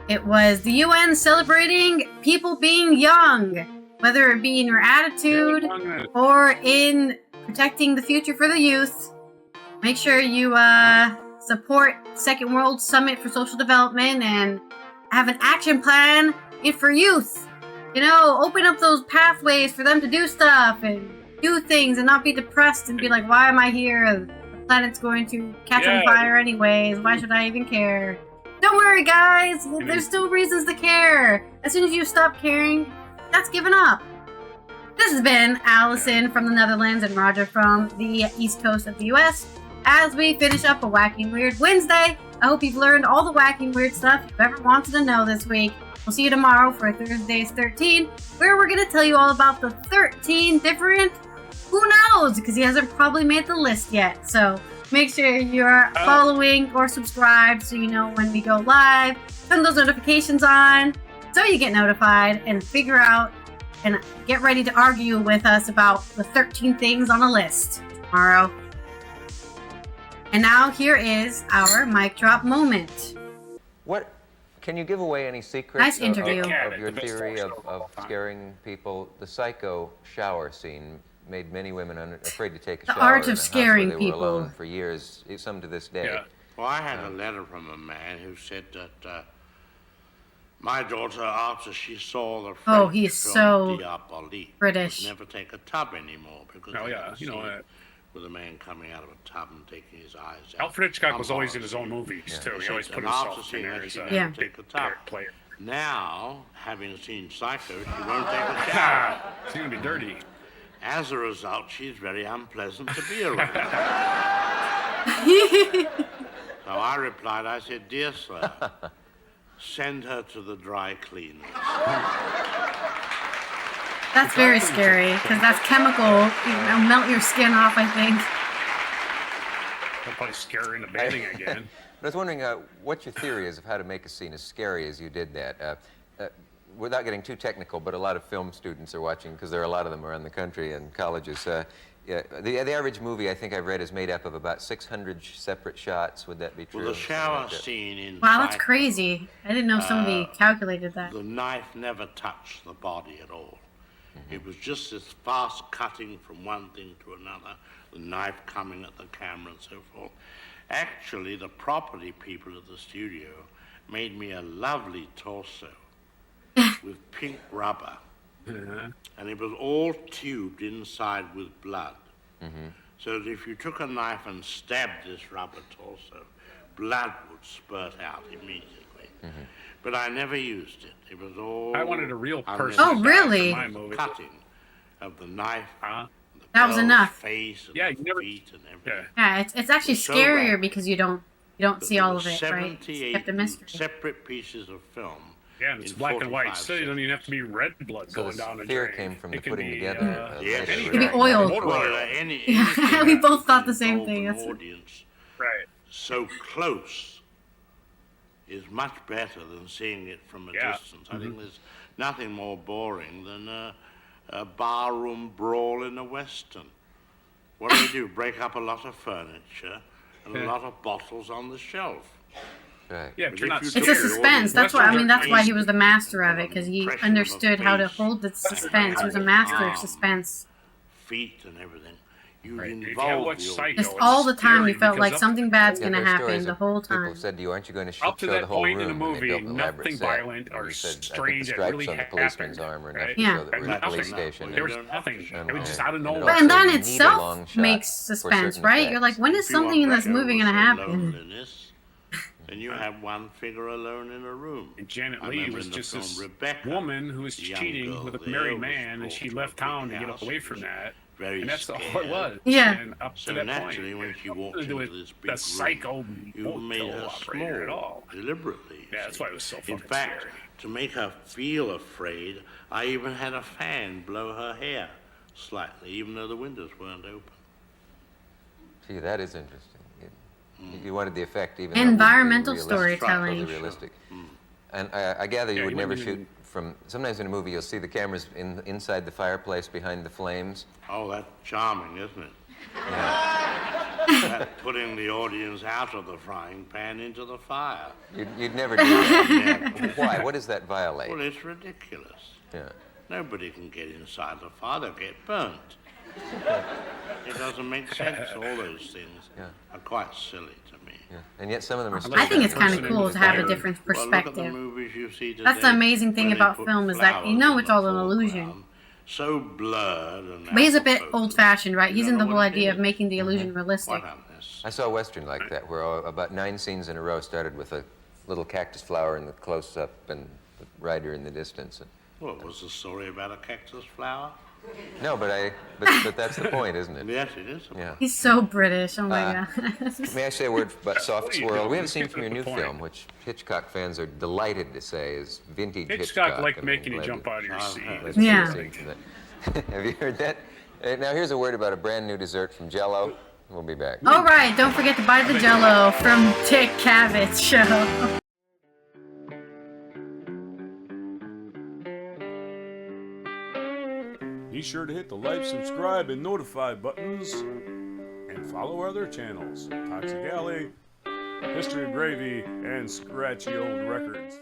It was the UN celebrating people being young, whether it be in your attitude or in protecting the future for the youth. Make sure you support Second World Summit for Social Development and have an action plan for youth. Open up those pathways for them to do stuff and do things and not be depressed and be like, why am I here? The planet's going to catch on fire anyways. Why should I even care? Don't worry, guys. There's still reasons to care. As soon as you stop caring, that's given up. This has been Allison from the Netherlands and Roger from the East Coast of the US. As we finish up a Wacky and Weird Wednesday, I hope you've learned all the wacky and weird stuff you've ever wanted to know this week. We'll see you tomorrow for Thursday's 13, where we're going to tell you all about the 13 different... Who knows? Because he hasn't probably made the list yet. So make sure you're following or subscribed so you know when we go live. Turn those notifications on so you get notified and figure out and get ready to argue with us about the 13 things on the list tomorrow. And now here is our mic drop moment. What can you give away any secrets Nice interview. of your theory of scaring people? The Psycho shower scene made many women afraid to take a shower. The art in a of house scaring where they people. were alone for years, some to this day. Yeah. Well, I had a letter from a man who said that my daughter, after she saw the French he's film so Diabolique, British. would never take a tub anymore because Oh, they yeah, had you know seen that. with a man coming out of a tub and taking his eyes out. Alfred Hitchcock was I'm always in honest. his own movies, too. He He always said, put and after himself in seeing there that, as she a never Yeah. take a tub. player. Now, having seen Psycho, she won't take a shower. Ah, it's going to be dirty. As a result, she's very unpleasant to be around. So I replied, I said, dear sir, send her to the dry cleaners. That's very scary because that's chemical. It'll melt your skin off, I think. They'll probably scare her into bathing again. But I was wondering what your theory is of how to make a scene as scary as you did that. Without getting too technical, but a lot of film students are watching because there are a lot of them around the country and colleges. The average movie, I think I've read, is made up of about 600 separate shots. Would that be true? Well, the shower scene in Wow, that's Psycho, crazy. I didn't know somebody calculated that. the knife never touched the body at all. It was just this fast cutting from one thing to another, the knife coming at the camera and so forth. Actually, the property people at the studio made me a lovely torso with pink rubber. And it was all tubed inside with blood. So that if you took a knife and stabbed this rubber torso, blood would spurt out immediately. But I never used it. It was all... I wanted a real person. Oh, really? In my movie. Cutting of the knife, Huh? the That was girl's enough. face and Yeah, the you never- feet and everything. Yeah. Yeah, it's actually So scarier bad. because you don't see all of it, There were right? It's 78 kept a mystery. separate pieces of film. Yeah, and it's in black and white, 45 so you don't even have to be red blood So going the down the fear drain. came from It the can putting be, together. Yeah, of it could be oil. Motor Well, oil. Yeah, we both thought the same involve thing. an That's- audience Right. so close is much better than seeing it from a Yeah. distance. I think there's nothing more boring than a barroom brawl in a Western. What do? Break up a lot of furniture and a Yeah. lot of bottles on the shelf. Right. Yeah, but you're not It's It's a scared. suspense. That's why that's why he was the master of it because he Impression of a understood how to face. hold the suspense. He was a master of suspense. Feet and everything. You Right. If you involve watch the Psycho, audience. Just it's all the time scary you felt because like up- something bad's Yeah, gonna there are happen stories the of whole People time. have said to you, aren't you going to Up to show that the whole point room? in the And they movie, built an elaborate nothing set. violent or And he said, I think strange the that stripes really on the happened. policeman's arm are enough Right? to Yeah. show that we're in a Nothing. police station. There was You don't have to nothing. show It was it. just out of And nowhere. But and that also, you need a itself long shot makes for suspense, certain right? You're like, effects. when is If you want something in this pressure movie over gonna some happen? loneliness, then you have one figure alone in a room. And Janet I Leigh remember was in the just film this Rebecca, woman who was the young cheating girl with a there married was man, and brought she to a left big town to get house. away It from was that. very And that's scared. all it was. Yeah. And up So to that naturally, point, when she walked nothing to do into with this big the psycho room, you motel made her operator at small, all. deliberately. Yeah, that's see. why it was so In fucking fact, scary. to make her feel afraid, I even had a fan blow her hair slightly, even though the windows weren't open. Gee, that is interesting. You wanted the effect even though it Environmental wouldn't be realistic, storytelling. totally realistic. And I gather you Yeah, would you never wouldn't shoot even- from. Sometimes in a movie you'll see the cameras inside the fireplace behind the flames. Oh, that's charming, isn't it? That's putting the audience out of the frying pan into the fire. You'd never do that. Why? What does that violate? Well, it's ridiculous. Yeah. Nobody can get inside the fire, they'll get burnt. It doesn't make sense. All those things Yeah. are quite silly to me. Yeah. And yet some of them are. I think it's kind of Person cool in to the have a fire. different Well, look at the perspective. movies you see today, That's the amazing thing where they about put film is that you flowers know in it's the all an illusion. foreground, so blurred and But he's a out of bit focus. old-fashioned, right? He's You in the don't know whole what it idea of is. making the illusion realistic. Quite unnecessary. I saw a Western like that where about 9 scenes in a row started with a little cactus flower in the close-up and the rider in the distance. What was the story about a cactus flower? No, but that's the point, isn't it? Yes, it is. Yeah. He's so British. Oh my god. May I say a word about Soft What are you Swirl? doing? We have a scene Get from your to new the point. film, which Hitchcock fans are delighted to say is vintage Hitchcock liked I mean, making you glad jump to- out of your seat. glad to see Yeah. a scene from that. Have you heard that? Now here's a word about a brand new dessert from Jell-O. We'll be back. All right, don't forget to buy the Jell-O from Dick Cavett Show. Be sure to hit the like, subscribe, and notify buttons, and follow our other channels, Toxic Alley, History of Gravy, and Scratchy Old Records.